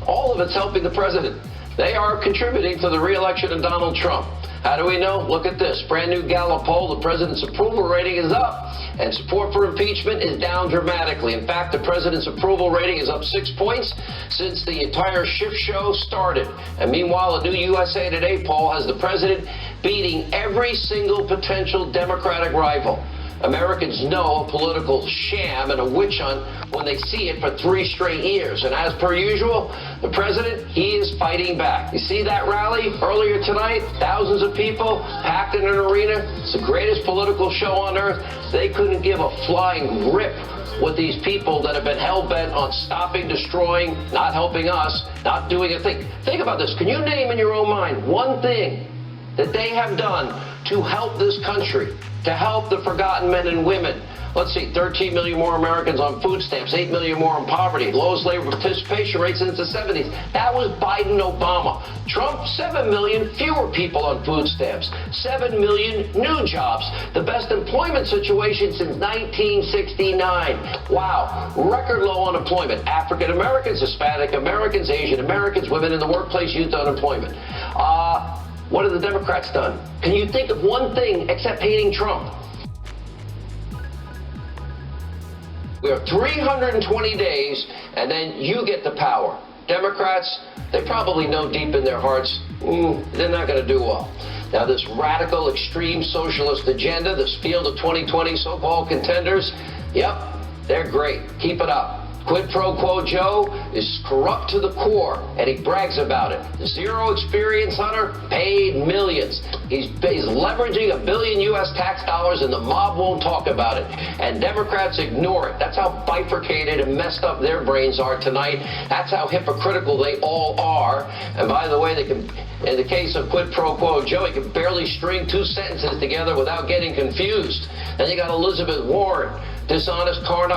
All of it's helping the president. They are contributing to the re-election of Donald Trump. How do we know? Look at this. Brand new Gallup poll. The president's approval rating is up, and support for impeachment is down dramatically. In fact, the president's approval rating is up 6 points since the entire Schiff show started. And meanwhile, a new USA Today poll has the president beating every single potential Democratic rival. Americans know a political sham and a witch hunt when they see it for 3 straight years. And as per usual, the president, he is fighting back. You see that rally earlier tonight? Thousands of people packed in an arena. It's the greatest political show on earth. They couldn't give a flying rip with these people that have been hell-bent on stopping, destroying, not helping us, not doing a thing. Think about this. Can you name in your own mind one thing that they have done to help this country, to help the forgotten men and women? Let's see, 13 million more Americans on food stamps, 8 million more in poverty, lowest labor participation rate since the 70s. That was Biden-Obama. Trump, 7 million fewer people on food stamps, 7 million new jobs, the best employment situation since 1969. Wow, record low unemployment. African Americans, Hispanic Americans, Asian Americans, women in the workplace, youth unemployment. What have the Democrats done? Can you think of one thing except hating Trump? We have 320 days, and then you get the power. Democrats, they probably know deep in their hearts, they're not going to do well. Now, this radical, extreme socialist agenda, this field of 2020 so-called contenders, they're great. Keep it up. Quid pro quo Joe is corrupt to the core, and he brags about it. Zero experience hunter, paid millions. He's leveraging $1 billion U.S. tax dollars, and the mob won't talk about it. And Democrats ignore it. That's how bifurcated and messed up their brains are tonight. That's how hypocritical they all are. And by the way, they can, in the case of Quid pro quo Joe, he can barely string 2 sentences together without getting confused. Then you got Elizabeth Warren, dishonest con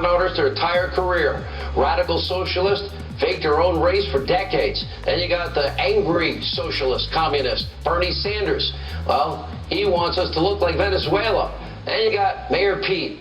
artist their entire career. Radical socialist, faked her own race for decades. Then you got the angry socialist, communist, Bernie Sanders. Well, he wants us to look like Venezuela. Then you got Mayor Pete.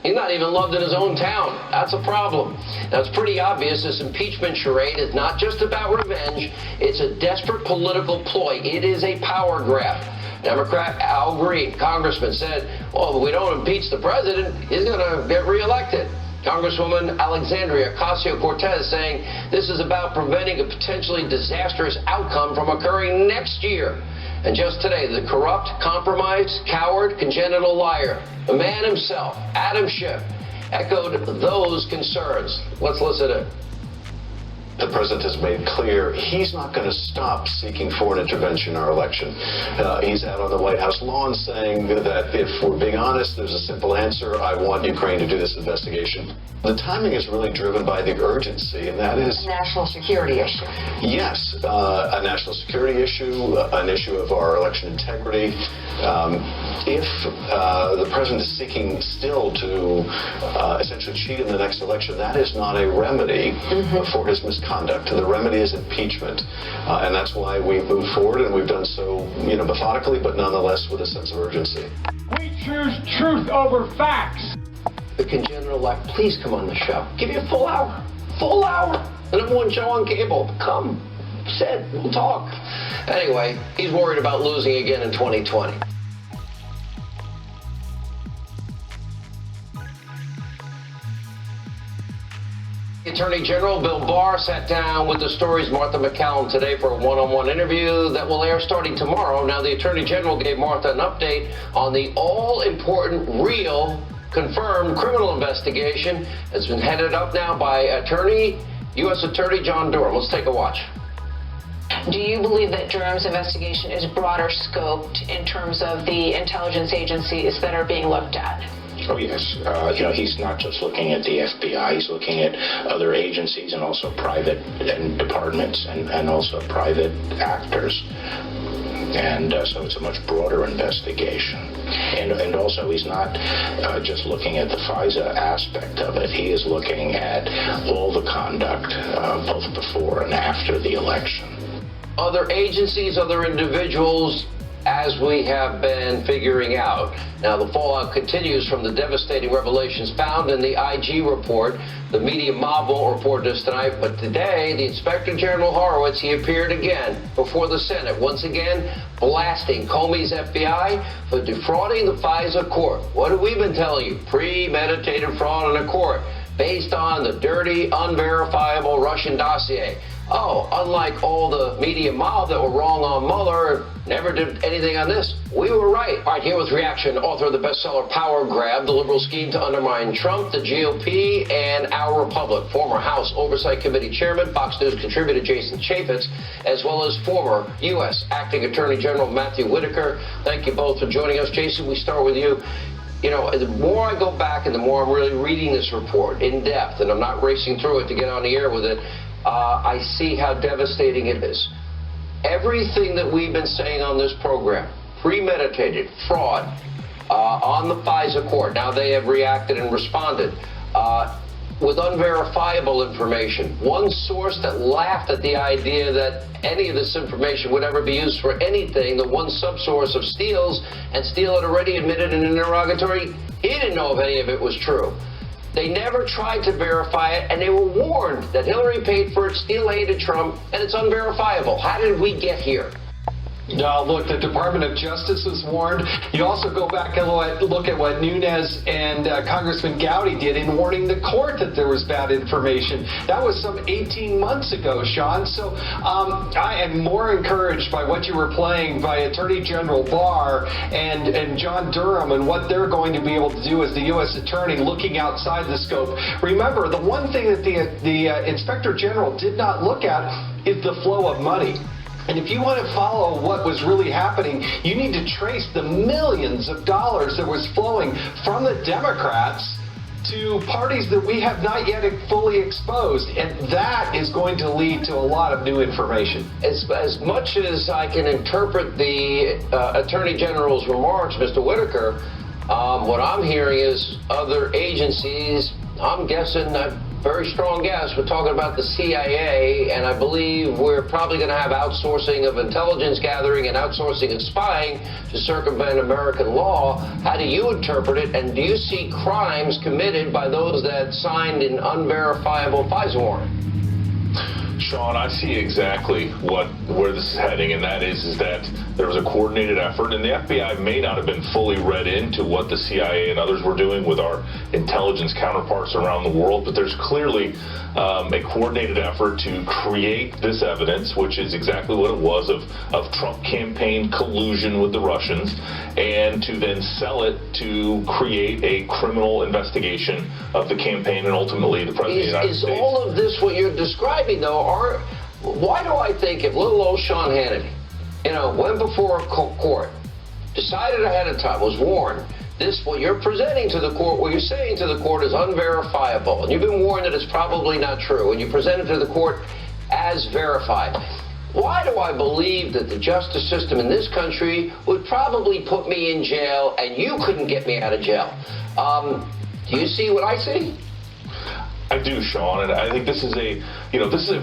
He's not even loved in his own town. That's a problem. Now, it's pretty obvious this impeachment charade is not just about revenge. It's a desperate political ploy. It is a power grab. Democrat Al Green, congressman, said, well, if we don't impeach the president, he's going to get reelected. Congresswoman Alexandria Ocasio-Cortez saying this is about preventing a potentially disastrous outcome from occurring next year. And just today, the corrupt, compromised, coward, congenital liar, the man himself, Adam Schiff, echoed those concerns. Let's listen in. The president has made clear he's not going to stop seeking foreign intervention in our election. He's out on the White House lawn saying that if we're being honest, there's a simple answer. I want Ukraine to do this investigation. The timing is really driven by the urgency, and that is... A national security issue. Yes, a national security issue, an issue of our election integrity. If the president is seeking still to essentially cheat in the next election, that is not a remedy for his misconduct. The remedy is impeachment, and that's why we've moved forward, and we've done so, methodically, but nonetheless with a sense of urgency. We choose truth over facts. The congenital-elect, please come on the show. Give you a full hour. Full hour. The #1 show on cable. Come. Sit. We'll talk. Anyway, he's worried about losing again in 2020. Attorney General Bill Barr sat down with the Story's Martha McCallum today for a one-on-one interview that will air starting tomorrow. Now, the Attorney General gave Martha an update on the all-important, real, confirmed criminal investigation that's been headed up now by U.S. Attorney John Durham. Let's take a watch. Do you believe that Durham's investigation is broader scoped in terms of the intelligence agencies that are being looked at? Oh, yes. He's not just looking at the FBI. He's looking at other agencies and also private departments and also private actors. And so it's a much broader investigation. And also he's not just looking at the FISA aspect of it. He is looking at all the conduct both before and after the election. Other agencies, other individuals, as we have been figuring out. Now, the fallout continues from the devastating revelations found in the IG report. The media mob won't report this tonight, but today, the Inspector General Horowitz, he appeared again before the Senate, once again blasting Comey's FBI for defrauding the FISA court. What have we been telling you? Premeditated fraud in a court based on the dirty, unverifiable Russian dossier. Oh, unlike all the media mob that were wrong on Mueller, never did anything on this, we were right. All right, here with reaction, author of the bestseller Power Grab, the liberal scheme to undermine Trump, the GOP, and our republic. Former House Oversight Committee Chairman, Fox News contributor Jason Chaffetz, as well as former U.S. Acting Attorney General Matthew Whitaker. Thank you both for joining us. Jason, we start with you. The more I go back and the more I'm really reading this report in depth, and I'm not racing through it to get on the air with it, I see how devastating it is. Everything that we've been saying on this program, premeditated, fraud, on the FISA court, now they have reacted and responded with unverifiable information. One source that laughed at the idea that any of this information would ever be used for anything, the one subsource of Steele's, and Steele had already admitted in an interrogatory he didn't know if any of it was true. They never tried to verify it, and they were warned that Hillary paid for it, Steele hated Trump, and it's unverifiable. How did we get here? Look, the Department of Justice was warned. You also go back and look at what Nunes and Congressman Gowdy did in warning the court that there was bad information. That was some 18 months ago, Sean. So I am more encouraged by what you were playing by Attorney General Barr and John Durham and what they're going to be able to do as the U.S. Attorney looking outside the scope. Remember, the one thing that the Inspector General did not look at is the flow of money. And if you want to follow what was really happening, you need to trace the millions of dollars that was flowing from the Democrats to parties that we have not yet fully exposed. And that is going to lead to a lot of new information. As much as I can interpret the Attorney General's remarks, Mr. Whitaker, what I'm hearing is other agencies, I'm guessing, very strong guess, we're talking about the CIA, and I believe we're probably going to have outsourcing of intelligence gathering and outsourcing of spying to circumvent American law. How do you interpret it, and do you see crimes committed by those that signed an unverifiable FISA warrant? Sean, I see exactly where this is heading, and that is that there was a coordinated effort, and the FBI may not have been fully read into what the CIA and others were doing with our intelligence counterparts around the world, but there's clearly a coordinated effort to create this evidence, which is exactly what it was, of Trump campaign collusion with the Russians, and to then sell it to create a criminal investigation of the campaign and ultimately the President of the United States. Is all of this what you're describing, though? why do I think if little old Sean Hannity, went before a court, decided ahead of time, was warned, what you're presenting to the court, what you're saying to the court is unverifiable, and you've been warned that it's probably not true, and you present it to the court as verified. Why do I believe that the justice system in this country would probably put me in jail and you couldn't get me out of jail? Do you see what I see? I do, Sean, and I think this is a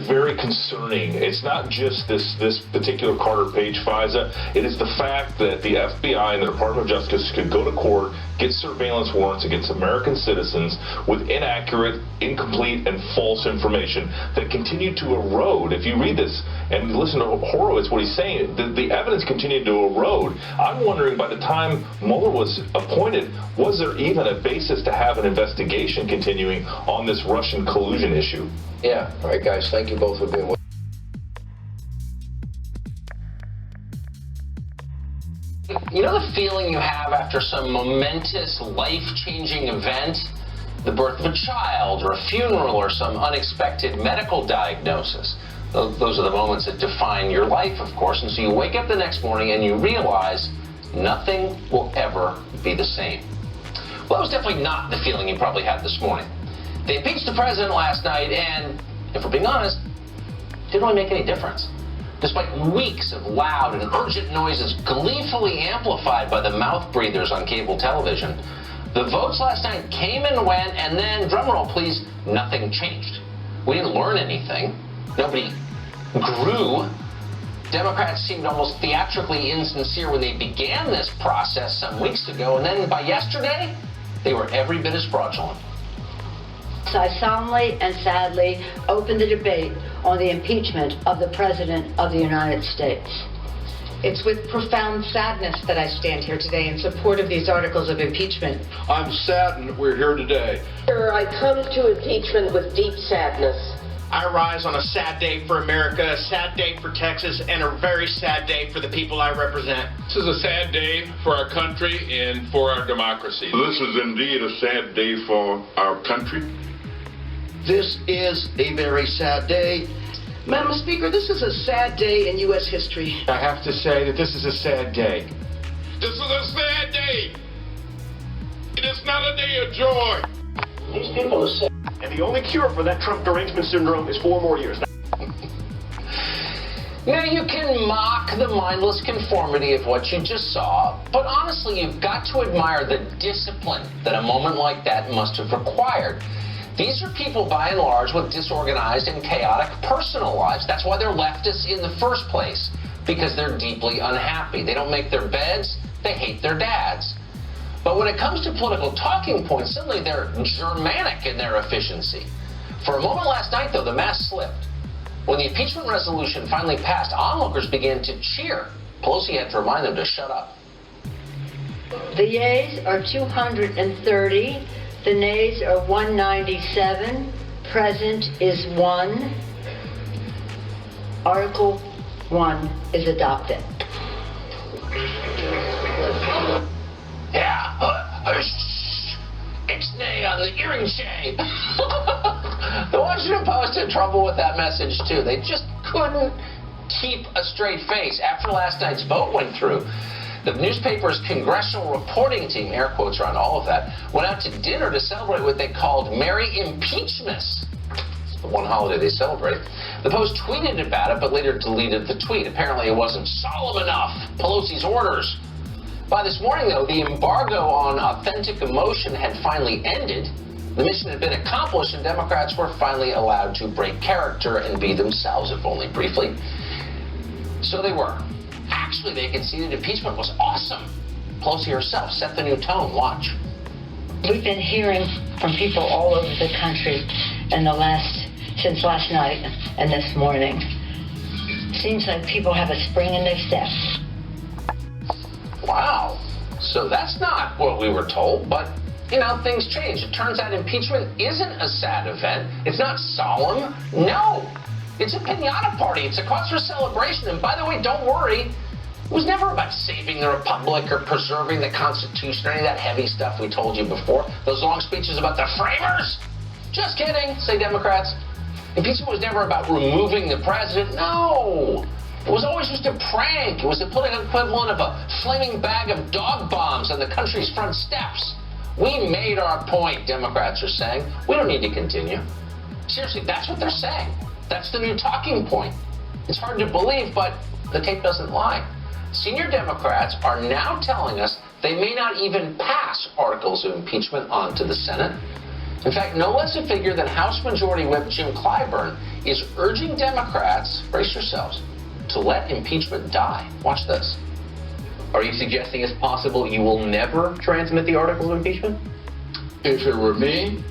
very concerning. It's not just this particular Carter Page FISA. It is the fact that the FBI and the Department of Justice could go to court, get surveillance warrants against American citizens with inaccurate, incomplete, and false information that continue to erode. If you read this and listen to Horowitz, what he's saying, the evidence continued to erode. I'm wondering, by the time Mueller was appointed, was there even a basis to have an investigation continuing on this Russian collusion issue? Yeah. All right, guys. Thank you both for being with us. You know the feeling you have after some momentous, life-changing event? The birth of a child, or a funeral, or some unexpected medical diagnosis. Those are the moments that define your life, of course. And so you wake up the next morning and you realize nothing will ever be the same. Well, that was definitely not the feeling you probably had this morning. They impeached the president last night, and if we're being honest, it didn't really make any difference. Despite weeks of loud and urgent noises gleefully amplified by the mouth breathers on cable television, the votes last night came and went, and then, drumroll please, nothing changed. We didn't learn anything. Nobody grew. Democrats seemed almost theatrically insincere when they began this process some weeks ago, and then by yesterday, they were every bit as fraudulent. So I solemnly and sadly open the debate on the impeachment of the President of the United States. It's with profound sadness that I stand here today in support of these articles of impeachment. I'm saddened we're here today. I come to impeachment with deep sadness. I rise on a sad day for America, a sad day for Texas, and a very sad day for the people I represent. This is a sad day for our country and for our democracy. This is indeed a sad day for our country. This is a very sad day. Madam Speaker, this is a sad day in U.S. history. I have to say that this is a sad day. This is a sad day. It is not a day of joy. These people are sick. And the only cure for that Trump derangement syndrome is 4 more years. Now, you can mock the mindless conformity of what you just saw, but honestly, you've got to admire the discipline that a moment like that must have required. These are people, by and large, with disorganized and chaotic personal lives. That's why they're leftists in the first place, because they're deeply unhappy. They don't make their beds. They hate their dads. But when it comes to political talking points, suddenly they're Germanic in their efficiency. For a moment last night, though, the mask slipped. When the impeachment resolution finally passed, onlookers began to cheer. Pelosi had to remind them to shut up. The yeas are 230. The nays are 197. Present is 1. Article 1 is adopted. Yeah. Ixnay on the earring shade. The Washington Post had trouble with that message, too. They just couldn't keep a straight face after last night's vote went through. The newspaper's congressional reporting team, air quotes around all of that, went out to dinner to celebrate what they called Merry Impeachmas. It's the one holiday they celebrate. The Post tweeted about it, but later deleted the tweet. Apparently it wasn't solemn enough. Pelosi's orders. By this morning, though, the embargo on authentic emotion had finally ended. The mission had been accomplished, and Democrats were finally allowed to break character and be themselves, if only briefly. So they were. Actually, they conceded impeachment was awesome. Pelosi herself set the new tone. Watch. We've been hearing from people all over the country since last night and this morning. Seems like people have a spring in their step. Wow. So that's not what we were told, but, things change. It turns out impeachment isn't a sad event. It's not solemn. No. It's a piñata party. It's a cause for celebration. And by the way, don't worry. It was never about saving the republic or preserving the Constitution or any of that heavy stuff we told you before. Those long speeches about the framers? Just kidding, say Democrats. Impeachment was never about removing the president. No. It was always just a prank. It was the political equivalent of a flaming bag of dog bombs on the country's front steps. We made our point, Democrats are saying. We don't need to continue. Seriously, that's what they're saying. That's the new talking point. It's hard to believe, but the tape doesn't lie. Senior Democrats are now telling us they may not even pass articles of impeachment on to the Senate. In fact, no less a figure than House Majority Whip Jim Clyburn is urging Democrats, brace yourselves, to let impeachment die. Watch this. Are you suggesting it's possible you will never transmit the articles of impeachment? If it were me,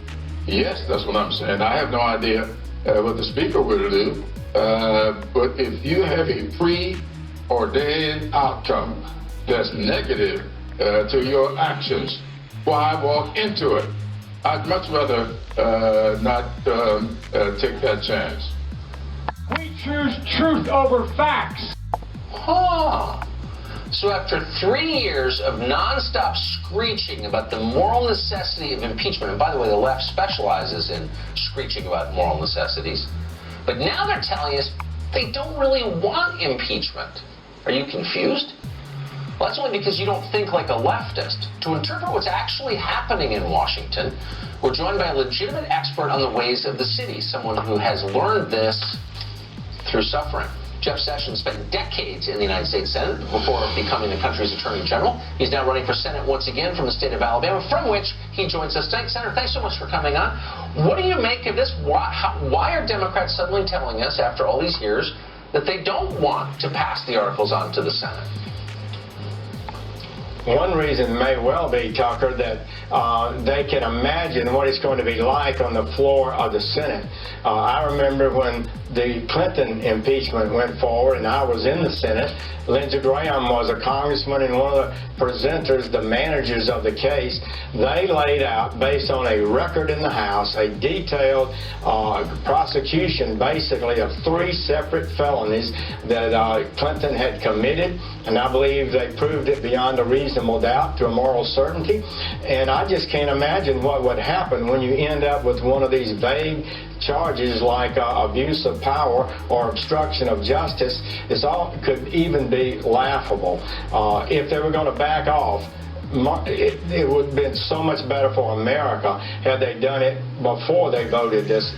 yes, that's what I'm saying. I have no idea what the Speaker would do. But if you have a preordained outcome that's negative to your actions, why walk into it? I'd much rather not take that chance. We choose truth over facts. Huh. So after 3 years of nonstop screeching about the moral necessity of impeachment, and by the way, the left specializes in screeching about moral necessities, but now they're telling us they don't really want impeachment. Are you confused? Well, that's only because you don't think like a leftist. To interpret what's actually happening in Washington, we're joined by a legitimate expert on the ways of the city, someone who has learned this through suffering. Jeff Sessions spent decades in the United States Senate before becoming the country's Attorney General. He's now running for Senate once again from the state of Alabama, from which he joins us tonight. Senator, thanks so much for coming on. What do you make of this? Why are Democrats suddenly telling us, after all these years, that they don't want to pass the articles on to the Senate? One reason may well be, Tucker, that they can imagine what it's going to be like on the floor of the Senate. I remember when the Clinton impeachment went forward and I was in the Senate, Lindsey Graham was a congressman and one of the presenters, the managers of the case. They laid out, based on a record in the House, a detailed prosecution basically of 3 separate felonies that Clinton had committed, and I believe they proved it beyond a reasonable doubt to a moral certainty. And I just can't imagine what would happen when you end up with one of these vague charges like abuse of power or obstruction of justice. Could even be laughable. If they were going to back off, it would have been so much better for America had they done it before they voted this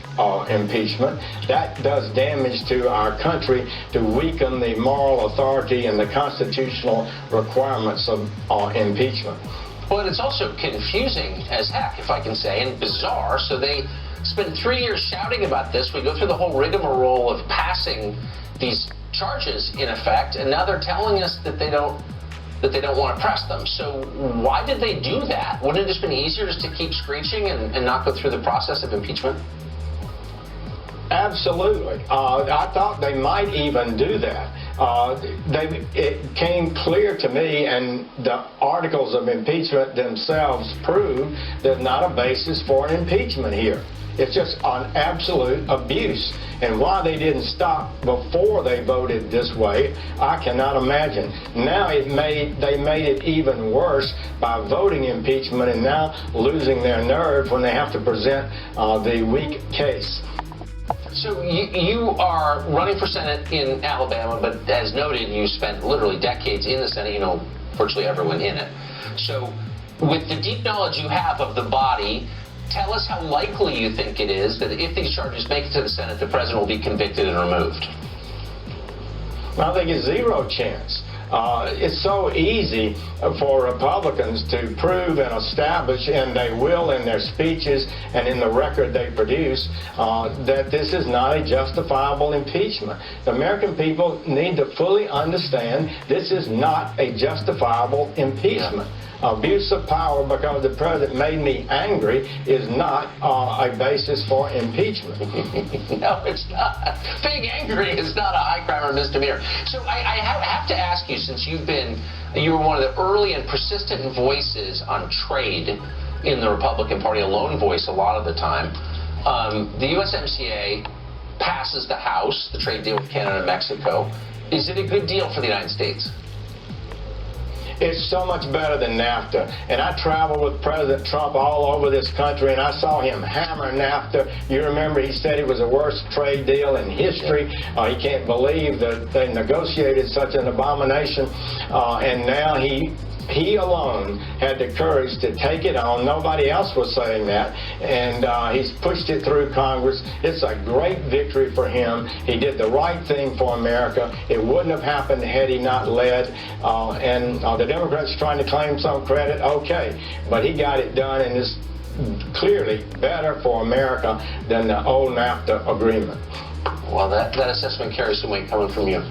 impeachment. That does damage to our country to weaken the moral authority and the constitutional requirements of impeachment. Well, it's also confusing as heck, if I can say, and bizarre. So they spend 3 years shouting about this. We go through the whole rigmarole of passing these charges, in effect, and now they're telling us that they don't want to press them. So why did they do that? Wouldn't it have just been easier just to keep screeching and not go through the process of impeachment? Absolutely. I thought they might even do that. It came clear to me, and the articles of impeachment themselves prove there's not a basis for an impeachment here. It's just an absolute abuse. And why they didn't stop before they voted this way, I cannot imagine. Now they made it even worse by voting impeachment and now losing their nerve when they have to present the weak case. So you are running for Senate in Alabama, but as noted, you spent literally decades in the Senate. You know virtually everyone in it. So with the deep knowledge you have of the body, tell us how likely you think it is that if these charges make it to the Senate, the president will be convicted and removed. I think it's zero chance. It's so easy for Republicans to prove and establish, and they will in their speeches and in the record they produce, that this is not a justifiable impeachment. The American people need to fully understand this is not a justifiable impeachment. Yeah. Abuse of power because the president made me angry is not a basis for impeachment. No, it's not. Being angry is not a high crime or misdemeanor. So I have to ask you, since you were one of the early and persistent voices on trade in the Republican Party, a lone voice a lot of the time, the USMCA passes the House, the trade deal with Canada and Mexico. Is it a good deal for the United States? It's so much better than NAFTA. And I traveled with President Trump all over this country, and I saw him hammer NAFTA. You remember he said it was the worst trade deal in history. He can't believe that they negotiated such an abomination. And now he alone had the courage to take it on. Nobody else was saying that. And he's pushed it through Congress. It's a great victory for him. He did the right thing for America. It wouldn't have happened had he not led. And the Democrats trying to claim some credit, okay. But he got it done, and it's clearly better for America than the old NAFTA agreement. Well, that assessment carries some weight coming from you.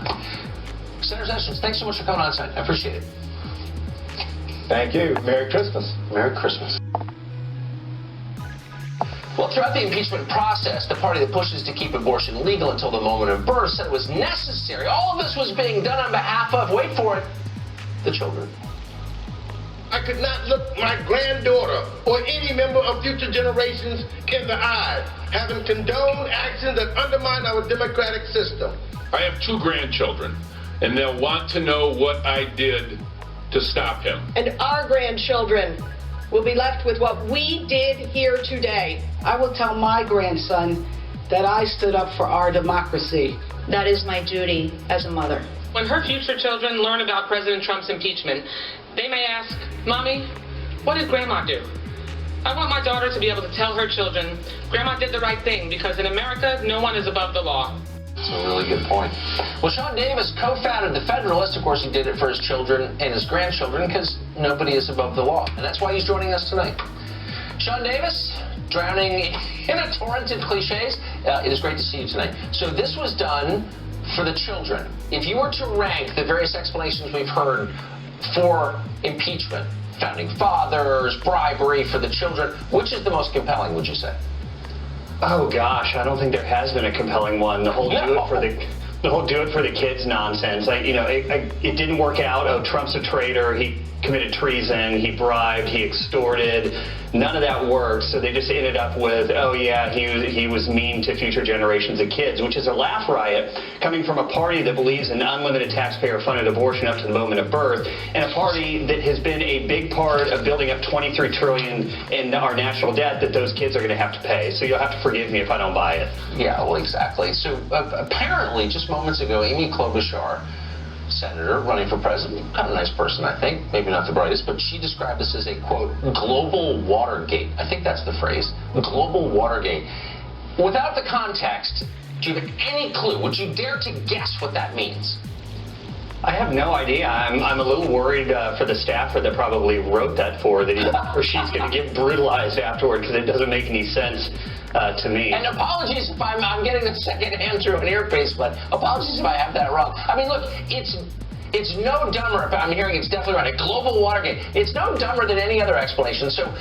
Senator Sessions, thanks so much for coming on tonight. I appreciate it. Thank you. Merry Christmas. Merry Christmas. Well, throughout the impeachment process, the party that pushes to keep abortion legal until the moment of birth said it was necessary. All of this was being done on behalf of, wait for it, the children. I could not look my granddaughter or any member of future generations in the eye, having condoned actions that undermine our democratic system. I have 2 grandchildren, and they'll want to know what I did to stop him. And our grandchildren will be left with what we did here today. I will tell my grandson that I stood up for our democracy. That is my duty as a mother. When her future children learn about President Trump's impeachment, they may ask, Mommy, what did Grandma do? I want my daughter to be able to tell her children, Grandma did the right thing, because in America, no one is above the law. That's a really good point. Well, Sean Davis co-founded The Federalist. Of course, he did it for his children and his grandchildren because nobody is above the law. And that's why he's joining us tonight. Sean Davis, drowning in a torrent of cliches. It is great to see you tonight. So this was done for the children. If you were to rank the various explanations we've heard for impeachment, founding fathers, bribery for the children, which is the most compelling, would you say? Oh gosh, I don't think there has been a compelling one. The whole do it for the kids nonsense. It didn't work out. Oh, Trump's a traitor. He committed treason. He bribed. He extorted. None of that worked. So they just ended up with, oh yeah, he was mean to future generations of kids, which is a laugh riot coming from a party that believes in unlimited taxpayer-funded abortion up to the moment of birth, and a party that has been a big part of building up $23 trillion in our national debt that those kids are going to have to pay. So you'll have to forgive me if I don't buy it. Yeah, well, exactly. So apparently, just moments ago, Amy Klobuchar, senator running for president, kind of a nice person, I think, maybe not the brightest, but she described this as a, quote, global Watergate. I think that's the phrase, global Watergate. Without the context, do you have any clue? Would you dare to guess what that means? I have no idea. I'm a little worried for the staffer that probably wrote that for that he or she's going to get brutalized afterward because it doesn't make any sense to me. And apologies if I'm getting the second hand through an earpiece, but apologies if I have that wrong. I mean, look, it's no dumber. If I'm hearing it's definitely right. A global Watergate. It's no dumber than any other explanation. So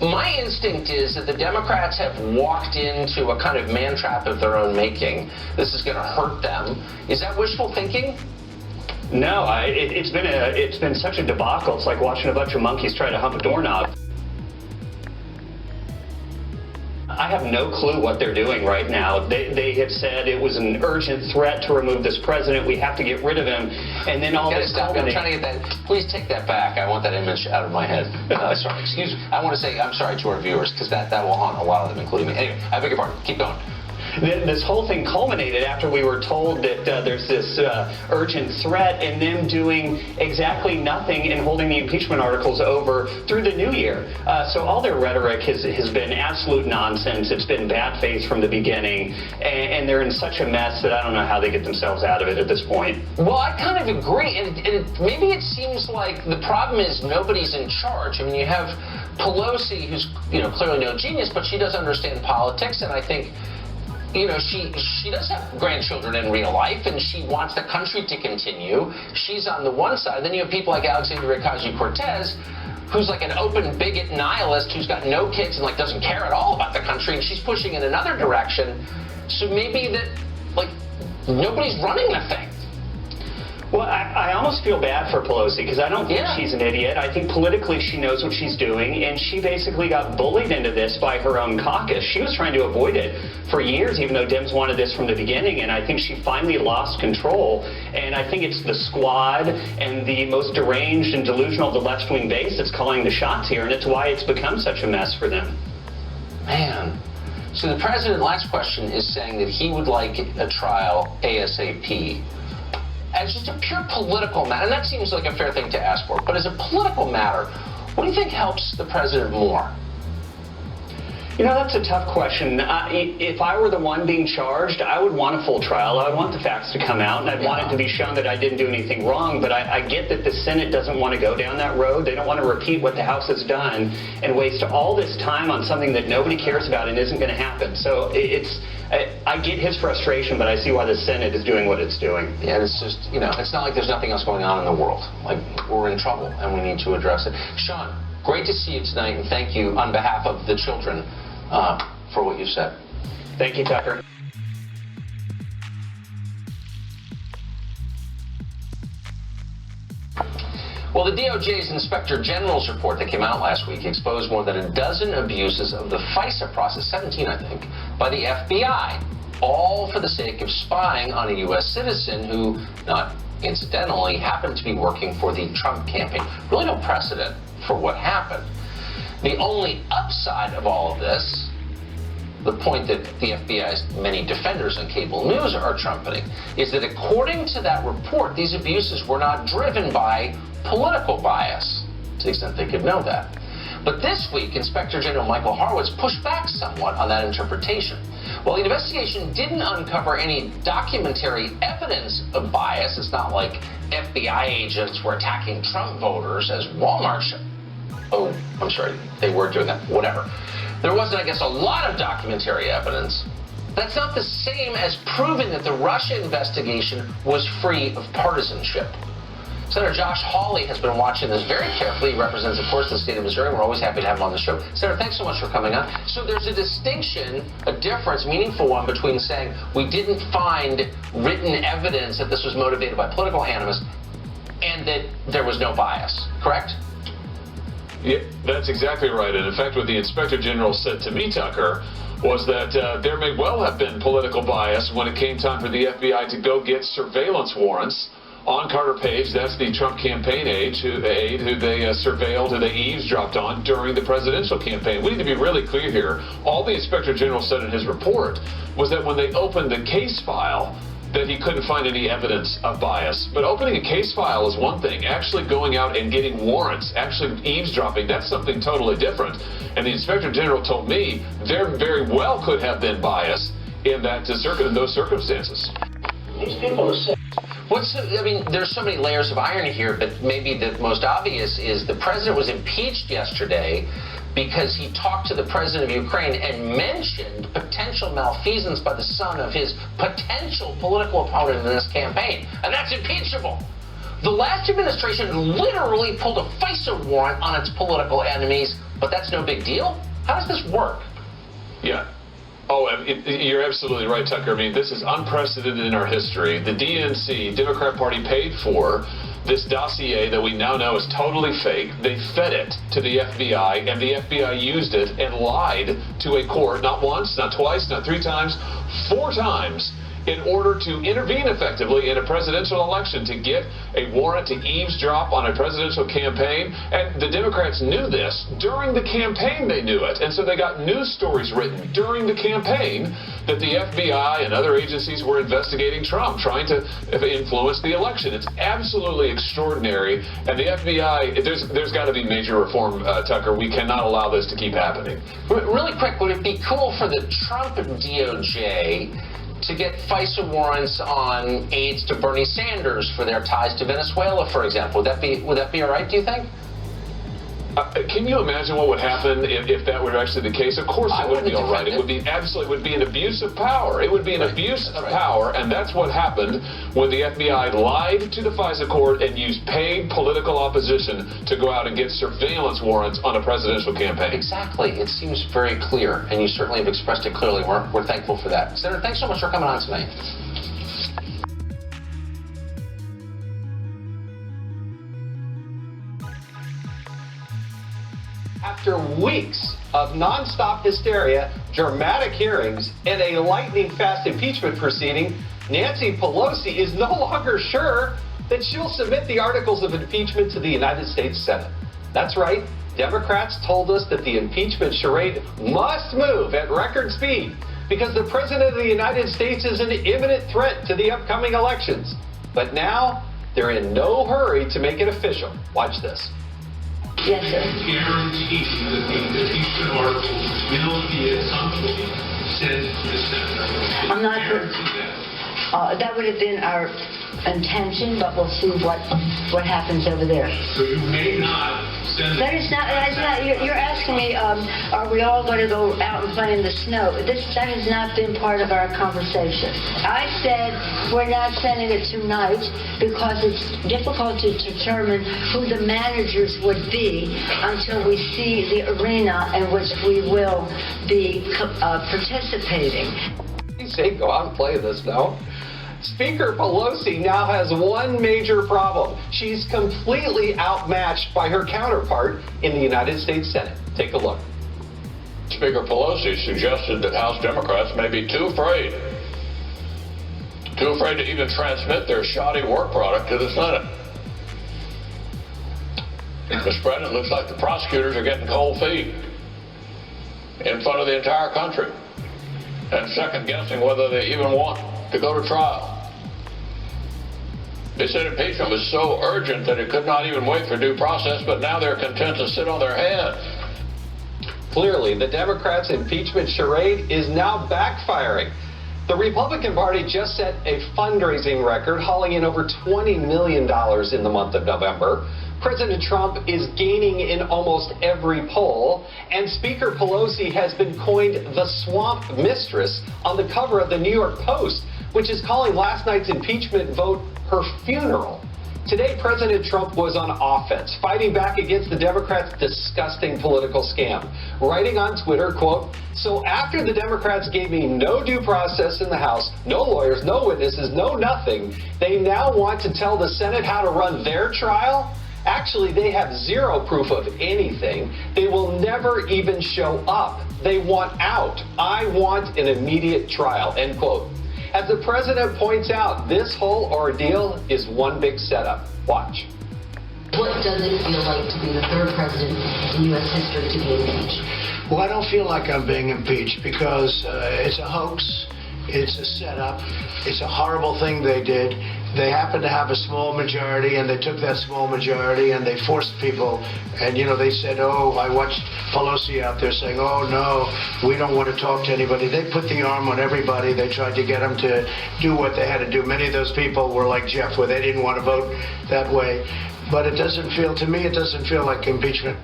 my instinct is that the Democrats have walked into a kind of man trap of their own making. This is going to hurt them. Is that wishful thinking? No, it's been such a debacle. It's like watching a bunch of monkeys try to hump a doorknob. I have no clue what they're doing right now. They have said it was an urgent threat to remove this president. We have to get rid of him. And then all this stop. I'm trying to get that. Please take that back. I want that image out of my head. Sorry, excuse me. I want to say I'm sorry to our viewers because that will haunt a lot of them, including me. Anyway, I beg your pardon. Keep going. This whole thing culminated after we were told that there's this urgent threat and them doing exactly nothing and holding the impeachment articles over through the new year. So all their rhetoric has been absolute nonsense. It's been bad faith from the beginning, and they're in such a mess that I don't know how they get themselves out of it at this point. Well, I kind of agree, and maybe it seems like the problem is nobody's in charge. I mean, you have Pelosi, who's clearly no genius, but she does understand politics, and I think she does have grandchildren in real life, and she wants the country to continue. She's on the one side. Then you have people like Alexandria Ocasio-Cortez, who's like an open bigot nihilist who's got no kids and doesn't care at all about the country, and she's pushing in another direction. So maybe that nobody's running the thing. Well, I almost feel bad for Pelosi because I don't think she's an idiot. I think politically she knows what she's doing, and she basically got bullied into this by her own caucus. She was trying to avoid it for years, even though Dems wanted this from the beginning, and I think she finally lost control. And I think it's the squad and the most deranged and delusional of the left-wing base that's calling the shots here, and it's why it's become such a mess for them. Man. So the president, last question, is saying that he would like a trial ASAP. As just a pure political matter, and that seems like a fair thing to ask for, but as a political matter, what do you think helps the president more? You know, that's a tough question. If I were the one being charged, I would want a full trial. I would want the facts to come out, and I'd want it to be shown that I didn't do anything wrong. But I get that the Senate doesn't want to go down that road. They don't want to repeat what the House has done and waste all this time on something that nobody cares about and isn't going to happen. So I get his frustration, but I see why the Senate is doing what it's doing. Yeah, it's just, you know, it's not like there's nothing else going on in the world. Like, we're in trouble, and we need to address it. Sean, great to see you tonight, and thank you on behalf of the children for what you said. Thank you, Tucker. Well, the DOJ's Inspector General's report that came out last week exposed more than a dozen abuses of the FISA process, 17, I think, by the FBI, all for the sake of spying on a U.S. citizen who, not incidentally, happened to be working for the Trump campaign. Really no precedent for what happened. The only upside of all of this, the point that the FBI's many defenders on cable news are trumpeting, is that according to that report, these abuses were not driven by political bias, to the extent they could know that. But this week, Inspector General Michael Horowitz pushed back somewhat on that interpretation. While the investigation didn't uncover any documentary evidence of bias, it's not like FBI agents were attacking Trump voters as Walmart Oh, I'm sorry, they were doing that, whatever. There wasn't, I guess, a lot of documentary evidence. That's not the same as proving that the Russia investigation was free of partisanship. Senator Josh Hawley has been watching this very carefully. He represents, of course, the state of Missouri. We're always happy to have him on the show. Senator, thanks so much for coming on. So there's a distinction, a difference, meaningful one, between saying we didn't find written evidence that this was motivated by political animus and that there was no bias, correct? Yeah, that's exactly right. And in fact, what the Inspector General said to me, Tucker, was that there may well have been political bias when it came time for the FBI to go get surveillance warrants on Carter Page. That's the Trump campaign aide who they surveilled, who they eavesdropped on during the presidential campaign. We need to be really clear here. All the Inspector General said in his report was that when they opened the case file, that he couldn't find any evidence of bias. But opening a case file is one thing. Actually going out and getting warrants, actually eavesdropping, that's something totally different. And the Inspector General told me there very well could have been bias in those circumstances. These people are sick. There's so many layers of irony here, but maybe the most obvious is the president was impeached yesterday because he talked to the president of Ukraine and mentioned potential malfeasance by the son of his potential political opponent in this campaign. And that's impeachable. The last administration literally pulled a FISA warrant on its political enemies, but that's no big deal? How does this work? Yeah. Oh, you're absolutely right, Tucker. I mean, this is unprecedented in our history. The DNC, Democrat Party, paid for this dossier that we now know is totally fake. They fed it to the FBI, and the FBI used it and lied to a court, not once, not twice, not 3 times, 4 times, in order to intervene effectively in a presidential election, to get a warrant to eavesdrop on a presidential campaign. And the Democrats knew this. During the campaign, they knew it. And so they got news stories written during the campaign that the FBI and other agencies were investigating Trump, trying to influence the election. It's absolutely extraordinary. And the FBI, there's got to be major reform, Tucker. We cannot allow this to keep happening. Really quick, would it be cool for the Trump DOJ to get FISA warrants on aides to Bernie Sanders for their ties to Venezuela, for example? Would that be all right, do you think? Can you imagine what would happen if that were actually the case? Of course it wouldn't be all right. It would be an abuse of power. It would be an abuse of power, and that's what happened when the FBI lied to the FISA court and used paid political opposition to go out and get surveillance warrants on a presidential campaign. Exactly. It seems very clear, and you certainly have expressed it clearly. We're thankful for that. Senator, thanks so much for coming on tonight. After weeks of nonstop hysteria, dramatic hearings, and a lightning-fast impeachment proceeding, Nancy Pelosi is no longer sure that she'll submit the articles of impeachment to the United States Senate. That's right. Democrats told us that the impeachment charade must move at record speed because the President of the United States is an imminent threat to the upcoming elections. But now, they're in no hurry to make it official. Watch this. Yes, sir. Guarantee that the impeachment articles will be at some point sent to the Senate. I'm not that would have been our intention, but we'll see what happens over there. So you may not send That is not. You're asking me, are we all going to go out and play in the snow? That has not been part of our conversation. I said we're not sending it tonight because it's difficult to determine who the managers would be until we see the arena in which we will be participating. You say go out and play in the snow? Speaker Pelosi now has one major problem. She's completely outmatched by her counterpart in the United States Senate. Take a look. Speaker Pelosi suggested that House Democrats may be too afraid to even transmit their shoddy work product to the Senate. Mr. President, it looks like the prosecutors are getting cold feet in front of the entire country and second-guessing whether they even want to go to trial. They said impeachment was so urgent that it could not even wait for due process, but now they're content to sit on their hands. Clearly, the Democrats' impeachment charade is now backfiring. The Republican Party just set a fundraising record, hauling in over $20 million in the month of November. President Trump is gaining in almost every poll, and Speaker Pelosi has been coined the swamp mistress on the cover of the New York Post, which is calling last night's impeachment vote her funeral. Today, President Trump was on offense, fighting back against the Democrats' disgusting political scam, writing on Twitter, quote, "So after the Democrats gave me no due process in the House, no lawyers, no witnesses, no nothing, they now want to tell the Senate how to run their trial? Actually, they have zero proof of anything. They will never even show up. They want out. I want an immediate trial," end quote. As the president points out, this whole ordeal is one big setup. Watch. What does it feel like to be the third president in U.S. history to be impeached? Well, I don't feel like I'm being impeached because it's a hoax. It's a setup. It's a horrible thing they did. They happened to have a small majority, and they took that small majority, and they forced people. And, you know, they said, oh, I watched Pelosi out there saying, oh, no, we don't want to talk to anybody. They put the arm on everybody. They tried to get them to do what they had to do. Many of those people were like Jeff, where they didn't want to vote that way. But it doesn't feel, to me, it doesn't feel like impeachment.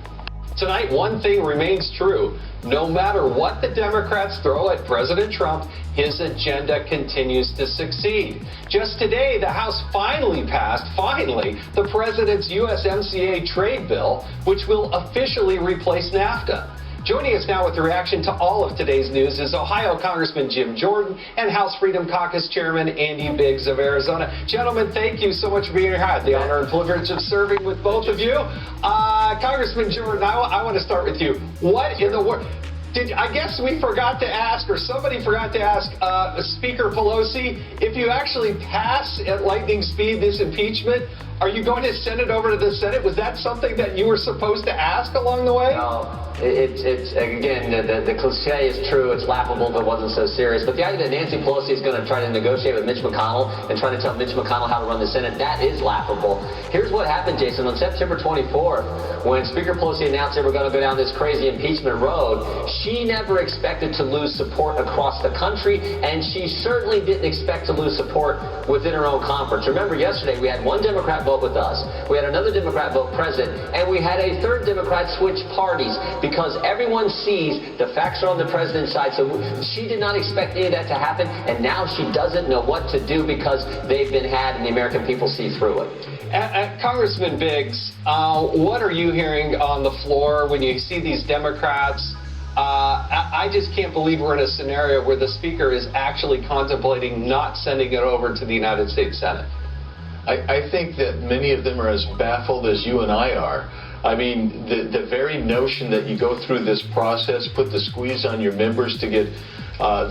Tonight, one thing remains true. No matter what the Democrats throw at President Trump, his agenda continues to succeed. Just today, the House finally passed, the president's USMCA trade bill, which will officially replace NAFTA. Joining us now with the reaction to all of today's news is Ohio Congressman Jim Jordan and House Freedom Caucus Chairman Andy Biggs of Arizona. Gentlemen, thank you so much for being here. I had the honor and privilege of serving with both of you. Congressman Jordan, I want to start with you. What in the world? I guess we forgot to ask, or somebody forgot to ask Speaker Pelosi, if you actually pass at lightning speed this impeachment, are you going to send it over to the Senate? Was that something that you were supposed to ask along the way? No. It's again, the cliche is true. It's laughable if it wasn't so serious. But the idea that Nancy Pelosi is going to try to negotiate with Mitch McConnell and try to tell Mitch McConnell how to run the Senate, that is laughable. Here's what happened, Jason. On September 24th, when Speaker Pelosi announced they were going to go down this crazy impeachment road, she never expected to lose support across the country, and she certainly didn't expect to lose support within her own conference. Remember, yesterday we had one Democrat vote with us, we had another Democrat vote president, and we had a third Democrat switch parties, because everyone sees the facts are on the president's side. So she did not expect any of that to happen, and now she doesn't know what to do because they've been had and the American people see through it. Congressman Biggs, what are you hearing on the floor when you see these Democrats? I just can't believe we're in a scenario where the Speaker is actually contemplating not sending it over to the United States Senate. I think that many of them are as baffled as you and I are. I mean, the very notion that you go through this process, put the squeeze on your members to get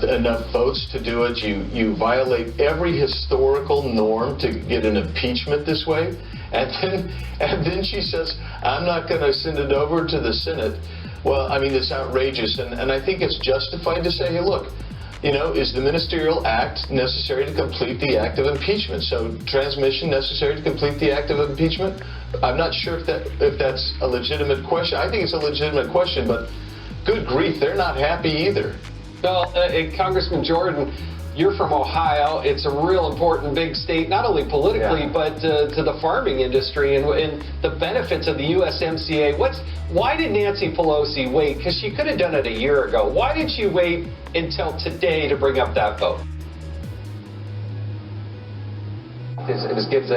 enough votes to do it, you violate every historical norm to get an impeachment this way, and then she says, I'm not going to send it over to the Senate. Well, I mean, it's outrageous, and I think it's justified to say, hey, look, you know, is the ministerial act necessary to complete the act of impeachment? So transmission necessary to complete the act of impeachment? I'm not sure if that's a legitimate question. I think it's a legitimate question, but good grief, they're not happy either. Well, Congressman Jordan, you're from Ohio. It's a real important big state, not only politically, but to the farming industry and the benefits of the USMCA. Why did Nancy Pelosi wait? Because she could have done it a year ago. Why did she wait until today to bring up that vote? It just gives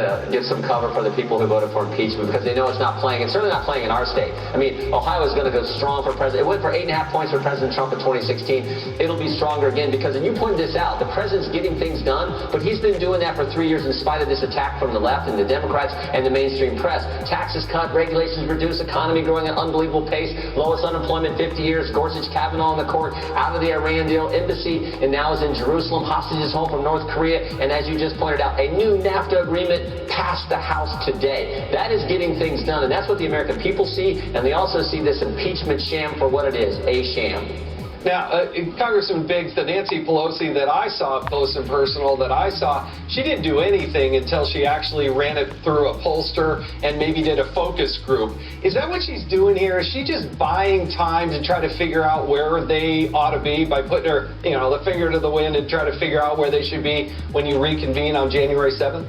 some cover for the people who voted for impeachment because they know it's not playing. It's certainly not playing in our state. I mean, Ohio is going to go strong for president. It went for 8.5 points for President Trump in 2016. It'll be stronger again because, and you pointed this out, the president's getting things done, but he's been doing that for 3 years in spite of this attack from the left and the Democrats and the mainstream press. Taxes cut, regulations reduced, economy growing at an unbelievable pace, lowest unemployment 50 years, Gorsuch, Kavanaugh in the court, out of the Iran deal, embassy, and now is in Jerusalem, hostages home from North Korea, and as you just pointed out, a new NAFTA agreement passed the House today. That is getting things done, and that's what the American people see, and they also see this impeachment sham for what it is, a sham. Now, Congressman Biggs, the Nancy Pelosi that I saw up close and personal, she didn't do anything until she actually ran it through a pollster and maybe did a focus group. Is that what she's doing here? Is she just buying time to try to figure out where they ought to be by putting her, the finger to the wind and try to figure out where they should be when you reconvene on January 7th?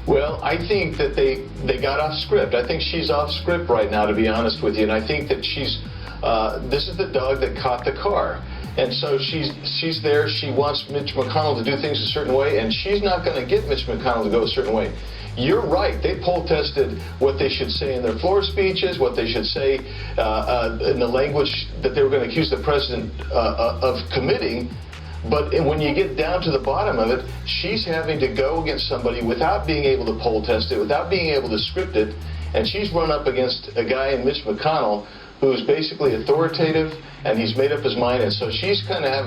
Well, I think that they got off script. I think she's off script right now, to be honest with you, and I think that this is the dog that caught the car. And so she's there. She wants Mitch McConnell to do things a certain way, and she's not going to get Mitch McConnell to go a certain way. You're right. They poll tested what they should say in their floor speeches, what they should say in the language that they were going to accuse the president of committing. But when you get down to the bottom of it, she's having to go against somebody without being able to poll test it, without being able to script it, and she's run up against a guy in Mitch McConnell who's basically authoritative, and he's made up his mind, and so she's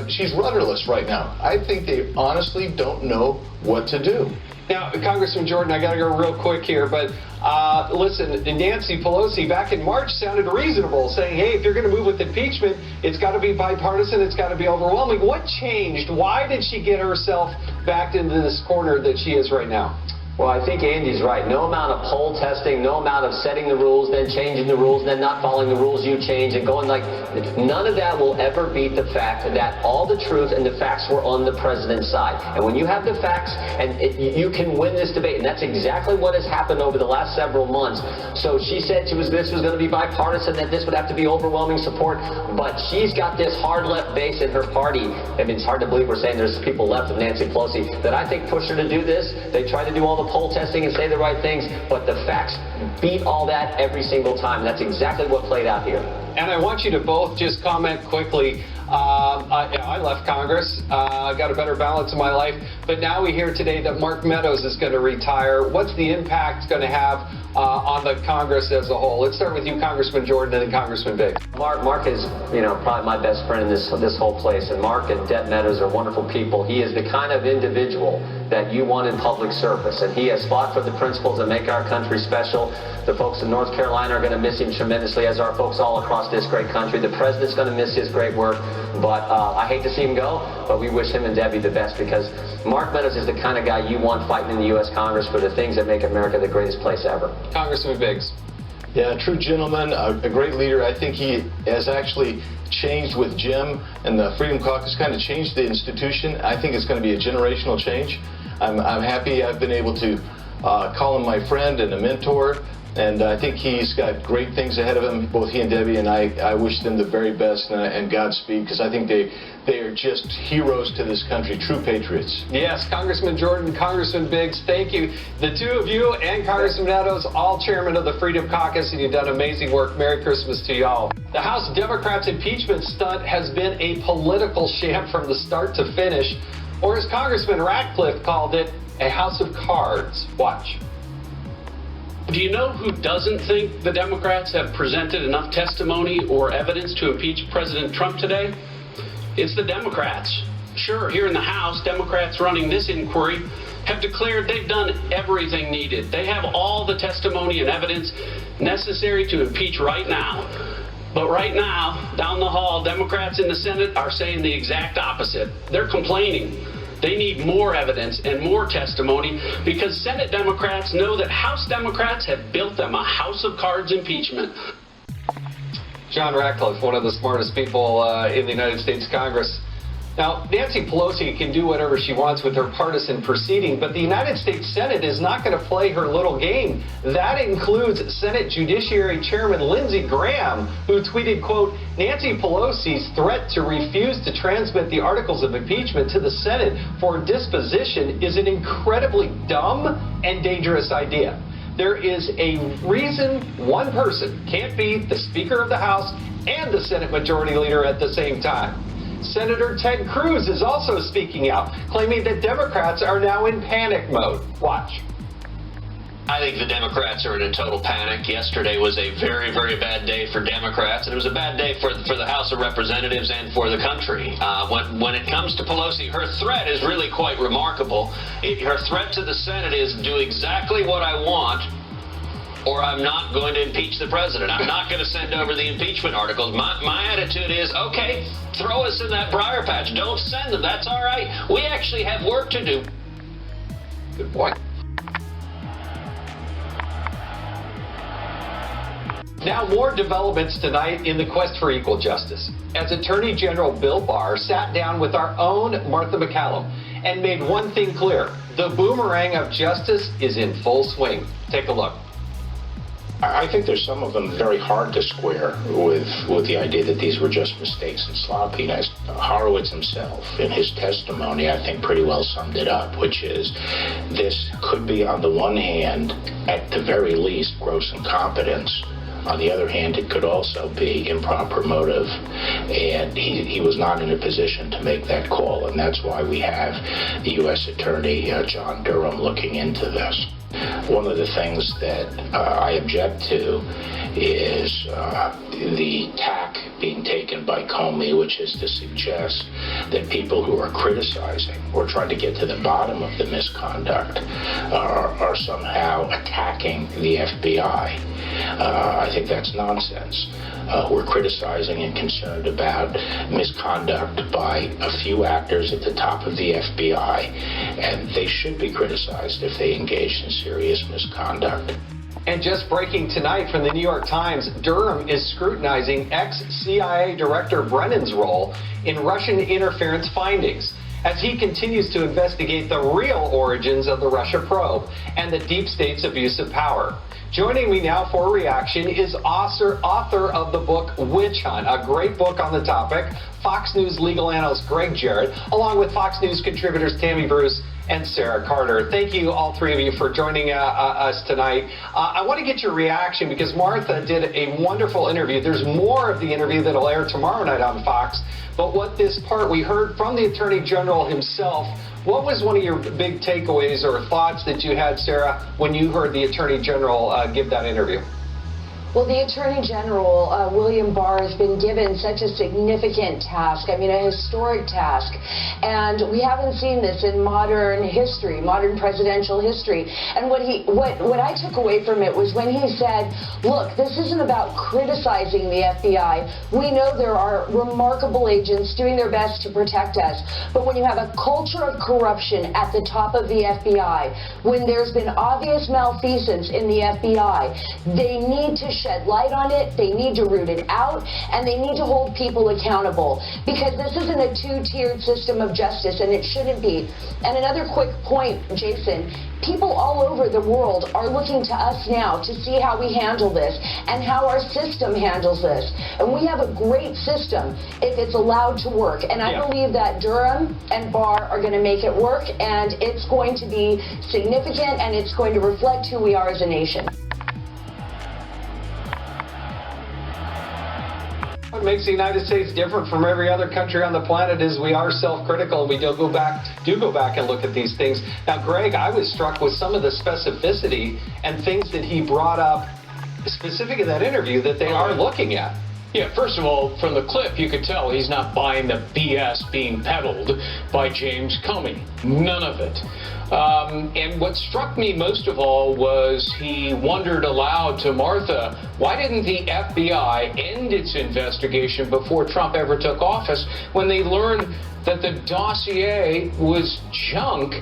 she's rudderless right now. I think they honestly don't know what to do. Now, Congressman Jordan, I got to go real quick here, but listen, Nancy Pelosi back in March sounded reasonable, saying, hey, if you're going to move with impeachment, it's got to be bipartisan, it's got to be overwhelming. What changed? Why did she get herself back into this corner that she is right now? Well, I think Andy's right. No amount of poll testing, no amount of setting the rules, then changing the rules, then not following the rules you change, and going like, none of that will ever beat the fact that all the truth and the facts were on the president's side. And when you have the facts, and you can win this debate, and that's exactly what has happened over the last several months. So she said this was going to be bipartisan, that this would have to be overwhelming support, but she's got this hard left base in her party. I mean, it's hard to believe we're saying there's people left of Nancy Pelosi that I think pushed her to do this. They try to do all the poll testing and say the right things, but the facts beat all that every single time. That's exactly what played out here. And I want you to both just comment quickly. I left Congress, got a better balance in my life, but now we hear today that Mark Meadows is going to retire. What's the impact going to have on the Congress as a whole? Let's start with you, Congressman Jordan, and then Congressman Biggs. Mark is, probably my best friend in this whole place, and Mark and Deb Meadows are wonderful people. He is the kind of individual that you want in public service, and he has fought for the principles that make our country special. The folks in North Carolina are going to miss him tremendously, as are folks all across this great country. The president's going to miss his great work, but I hate to see him go, but we wish him and Debbie the best, because Mark Meadows is the kind of guy you want fighting in the U.S. Congress for the things that make America the greatest place ever. Congressman Biggs. Yeah, true gentleman, a great leader. I think he has actually changed with Jim and the Freedom Caucus, kind of changed the institution. I think it's going to be a generational change. I'm happy I've been able to call him my friend and a mentor, and I think he's got great things ahead of him, both he and Debbie, and I wish them the very best and Godspeed, because I think they are just heroes to this country, true patriots. Yes, Congressman Jordan, Congressman Biggs, thank you. The two of you and Congressman Meadows, all chairman of the Freedom Caucus, and you've done amazing work. Merry Christmas to y'all. The House Democrats' impeachment stunt has been a political sham from the start to finish, or as Congressman Ratcliffe called it, a house of cards. Watch. Do you know who doesn't think the Democrats have presented enough testimony or evidence to impeach President Trump today? It's the Democrats. Sure, here in the House, Democrats running this inquiry have declared they've done everything needed. They have all the testimony and evidence necessary to impeach right now. But right now, down the hall, Democrats in the Senate are saying the exact opposite. They're complaining. They need more evidence and more testimony because Senate Democrats know that House Democrats have built them a house of cards impeachment. John Ratcliffe, one of the smartest people in the United States Congress. Now, Nancy Pelosi can do whatever she wants with her partisan proceeding, but the United States Senate is not going to play her little game. That includes Senate Judiciary Chairman Lindsey Graham, who tweeted, quote, Nancy Pelosi's threat to refuse to transmit the articles of impeachment to the Senate for disposition is an incredibly dumb and dangerous idea. There is a reason one person can't be the Speaker of the House and the Senate Majority Leader at the same time. Senator Ted Cruz is also speaking out, claiming that Democrats are now in panic mode. Watch. I think the Democrats are in a total panic. Yesterday was a very, very bad day for Democrats, and it was a bad day for the House of Representatives and for the country. When it comes to Pelosi, her threat is really quite remarkable. Her threat to the Senate is do exactly what I want, or I'm not going to impeach the president. I'm not going to send over the impeachment articles. My attitude is, okay, throw us in that briar patch. Don't send them. That's all right. We actually have work to do. Good point. Now, more developments tonight in the quest for equal justice, as Attorney General Bill Barr sat down with our own Martha MacCallum and made one thing clear. The boomerang of justice is in full swing. Take a look. I think there's some of them very hard to square with the idea that these were just mistakes and sloppiness. Horowitz himself, in his testimony, I think pretty well summed it up, which is this could be, on the one hand, at the very least, gross incompetence. On the other hand, it could also be improper motive, and he was not in a position to make that call, and that's why we have the U.S. Attorney John Durham looking into this. One of the things that I object to is the tack being taken by Comey, which is to suggest that people who are criticizing or trying to get to the bottom of the misconduct are somehow attacking the FBI. I think that's nonsense. We're criticizing and concerned about misconduct by a few actors at the top of the FBI, and they should be criticized if they engage in serious misconduct. And just breaking tonight from the New York Times, Durham is scrutinizing ex-CIA Director Brennan's role in Russian interference findings as he continues to investigate the real origins of the Russia probe and the deep state's abuse of power. Joining me now for a reaction is author of the book Witch Hunt, a great book on the topic, Fox News legal analyst Greg Jarrett, along with Fox News contributors Tammy Bruce and Sarah Carter. Thank you, all three of you, for joining us tonight. I want to get your reaction because Martha did a wonderful interview. There's more of the interview that will air tomorrow night on Fox. But what this part we heard from the Attorney General himself. What was one of your big takeaways or thoughts that you had, Sarah, when you heard the Attorney General give that interview? Well, the Attorney General, William Barr, has been given such a significant task, I mean, a historic task. And we haven't seen this in modern history, modern presidential history. And what I took away from it was when he said, look, this isn't about criticizing the FBI. We know there are remarkable agents doing their best to protect us. But when you have a culture of corruption at the top of the FBI, when there's been obvious malfeasance in the FBI, they need to shed light on it, they need to root it out, and they need to hold people accountable, because this isn't a two-tiered system of justice, and it shouldn't be. And another quick point, Jason, people all over the world are looking to us now to see how we handle this and how our system handles this. And we have a great system if it's allowed to work. And I believe that Durham and Barr are going to make it work, and it's going to be significant, and it's going to reflect who we are as a nation. What makes the United States different from every other country on the planet is we are self-critical and we do go back and look at these things. Now, Greg, I was struck with some of the specificity and things that he brought up specific in that interview that they are looking at. Yeah, first of all, from the clip, you could tell he's not buying the BS being peddled by James Comey. None of it. And what struck me most of all was he wondered aloud to Martha, why didn't the FBI end its investigation before Trump ever took office when they learned that the dossier was junk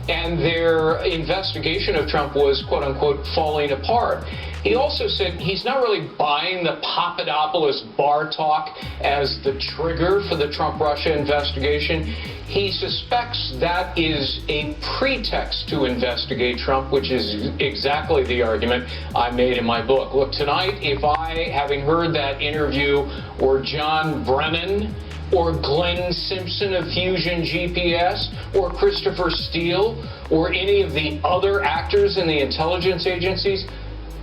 and their investigation of Trump was, quote unquote, falling apart? He also said he's not really buying the Papadopoulos bar talk as the trigger for the Trump-Russia investigation. He suspects that is a pretext to investigate Trump, which is exactly the argument I made in my book. Look, tonight, if I, having heard that interview, were John Brennan, or Glenn Simpson of Fusion GPS, or Christopher Steele, or any of the other actors in the intelligence agencies,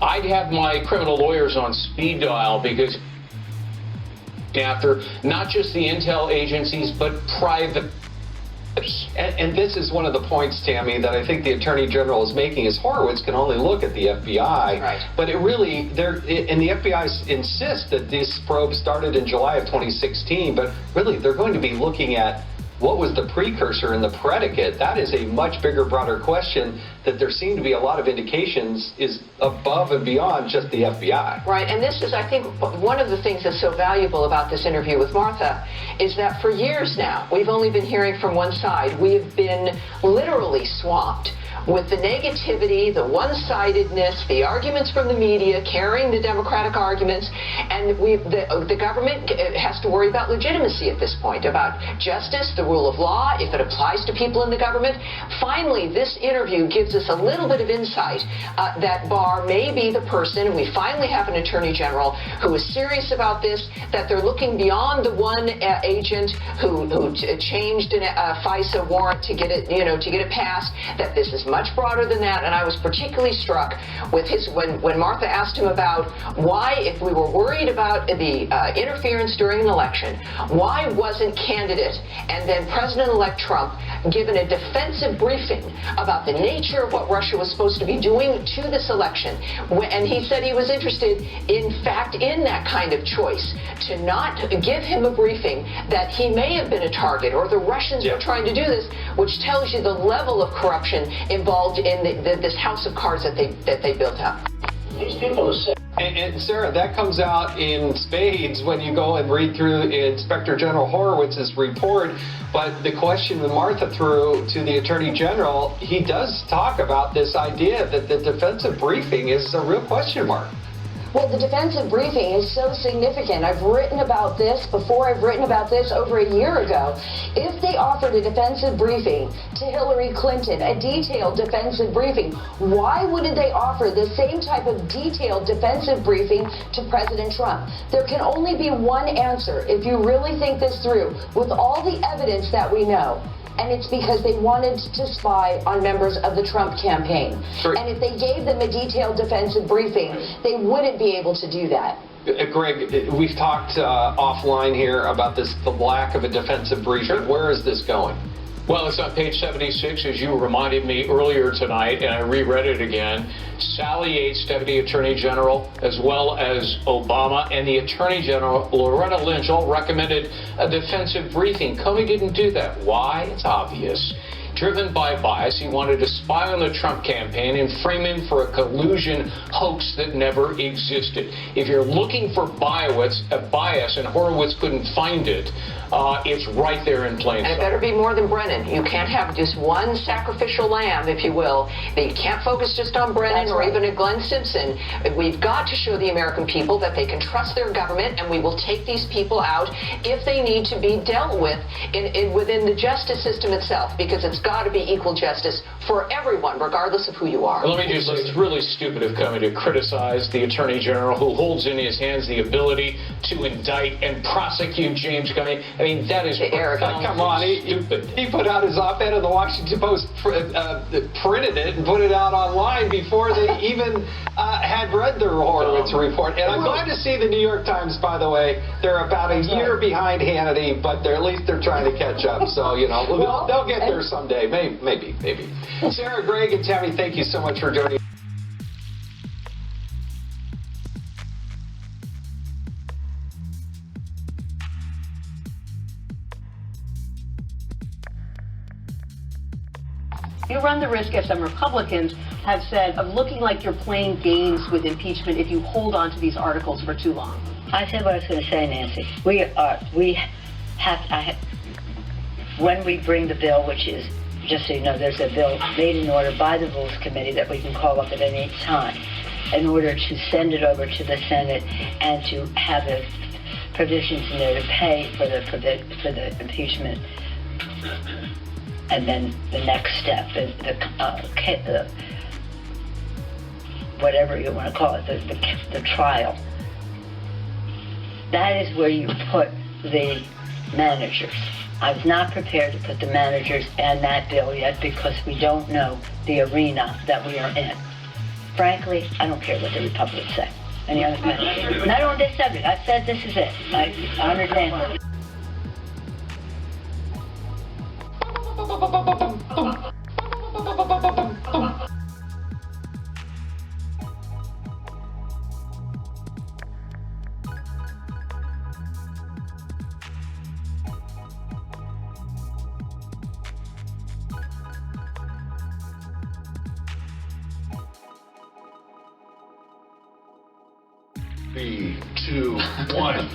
I'd have my criminal lawyers on speed dial, because after not just the intel agencies, but private. And this is one of the points, Tammy, that I think the Attorney General is making, is Horowitz can only look at the FBI. Right. But it really, and the FBI insists that this probe started in July of 2016, but really they're going to be looking at what was the precursor and the predicate. That is a much bigger, broader question that there seem to be a lot of indications is above and beyond just the FBI. Right, and this is, I think, one of the things that's so valuable about this interview with Martha is that for years now, we've only been hearing from one side. We have been literally swamped with the negativity, the one-sidedness, the arguments from the media carrying the Democratic arguments, and the government has to worry about legitimacy at this point, about justice, the rule of law, if it applies to people in the government. Finally, this interview gives us a little bit of insight that Barr may be the person, and we finally have an Attorney General who is serious about this, that they're looking beyond the one agent who changed a FISA warrant to get it passed, that this is much broader than that. And I was particularly struck with when Martha asked him about why, if we were worried about the interference during an election, why wasn't candidate and then President-elect Trump given a defensive briefing about the nature of what Russia was supposed to be doing to this election? And he said he was interested, in fact, in that kind of choice, to not give him a briefing that he may have been a target or the Russians were trying to do this, which tells you the level of corruption involved in this house of cards that they built up. These people are sick. And Sarah, that comes out in spades when you go and read through Inspector General Horowitz's report. But the question that Martha threw to the Attorney General, he does talk about this idea that the defensive briefing is a real question mark. Well, the defensive briefing is so significant. I've written about this before. I've written about this over a year ago. If they offered a defensive briefing to Hillary Clinton, a detailed defensive briefing, why wouldn't they offer the same type of detailed defensive briefing to President Trump? There can only be one answer if you really think this through with all the evidence that we know. And it's because they wanted to spy on members of the Trump campaign. Sure. And if they gave them a detailed defensive briefing, they wouldn't be able to do that. Greg, we've talked offline here about the lack of a defensive briefing. Where is this going? Well, it's on page 76, as you reminded me earlier tonight, and I reread it again. Sally Yates, Deputy Attorney General, as well as Obama and the Attorney General, Loretta Lynch, all recommended a defensive briefing. Comey didn't do that. Why? It's obvious. Driven by bias, he wanted to spy on the Trump campaign and frame him for a collusion hoax that never existed. If you're looking for bias, and Horowitz couldn't find it, it's right there in plain sight. And it better be more than Brennan. You can't have just one sacrificial lamb, if you will. You can't focus just on Brennan or even a Glenn Simpson. We've got to show the American people that they can trust their government, and we will take these people out if they need to be dealt with within the justice system itself, because it's got to be equal justice for everyone, regardless of who you are. Let me just say, it's really stupid of Comey to criticize the Attorney General who holds in his hands the ability to indict and prosecute James Comey. I mean, that is come on, stupid. He put out his op-ed in the Washington Post, printed it and put it out online before they even had read the Horowitz report. And I'm glad to see the New York Times, by the way, they're about a year behind Hannity, but at least they're trying to catch up. So, you know, they'll get there someday. Maybe. Sarah, Greg, and Tammy, thank you so much for joining us. You run the risk, as some Republicans have said, of looking like you're playing games with impeachment if you hold on to these articles for too long. I said what I was going to say, Nancy. When we bring the bill, which is, just so you know, there's a bill made in order by the Rules Committee that we can call up at any time in order to send it over to the Senate and to have the provisions in there to pay for the impeachment. And then the next step, the whatever you want to call it, the trial. That is where you put the managers. I was not prepared to put the managers in that bill yet because we don't know the arena that we are in. Frankly, I don't care what the Republicans say. Any other managers? Not on this subject. I said this is it. I understand. Three, two, one.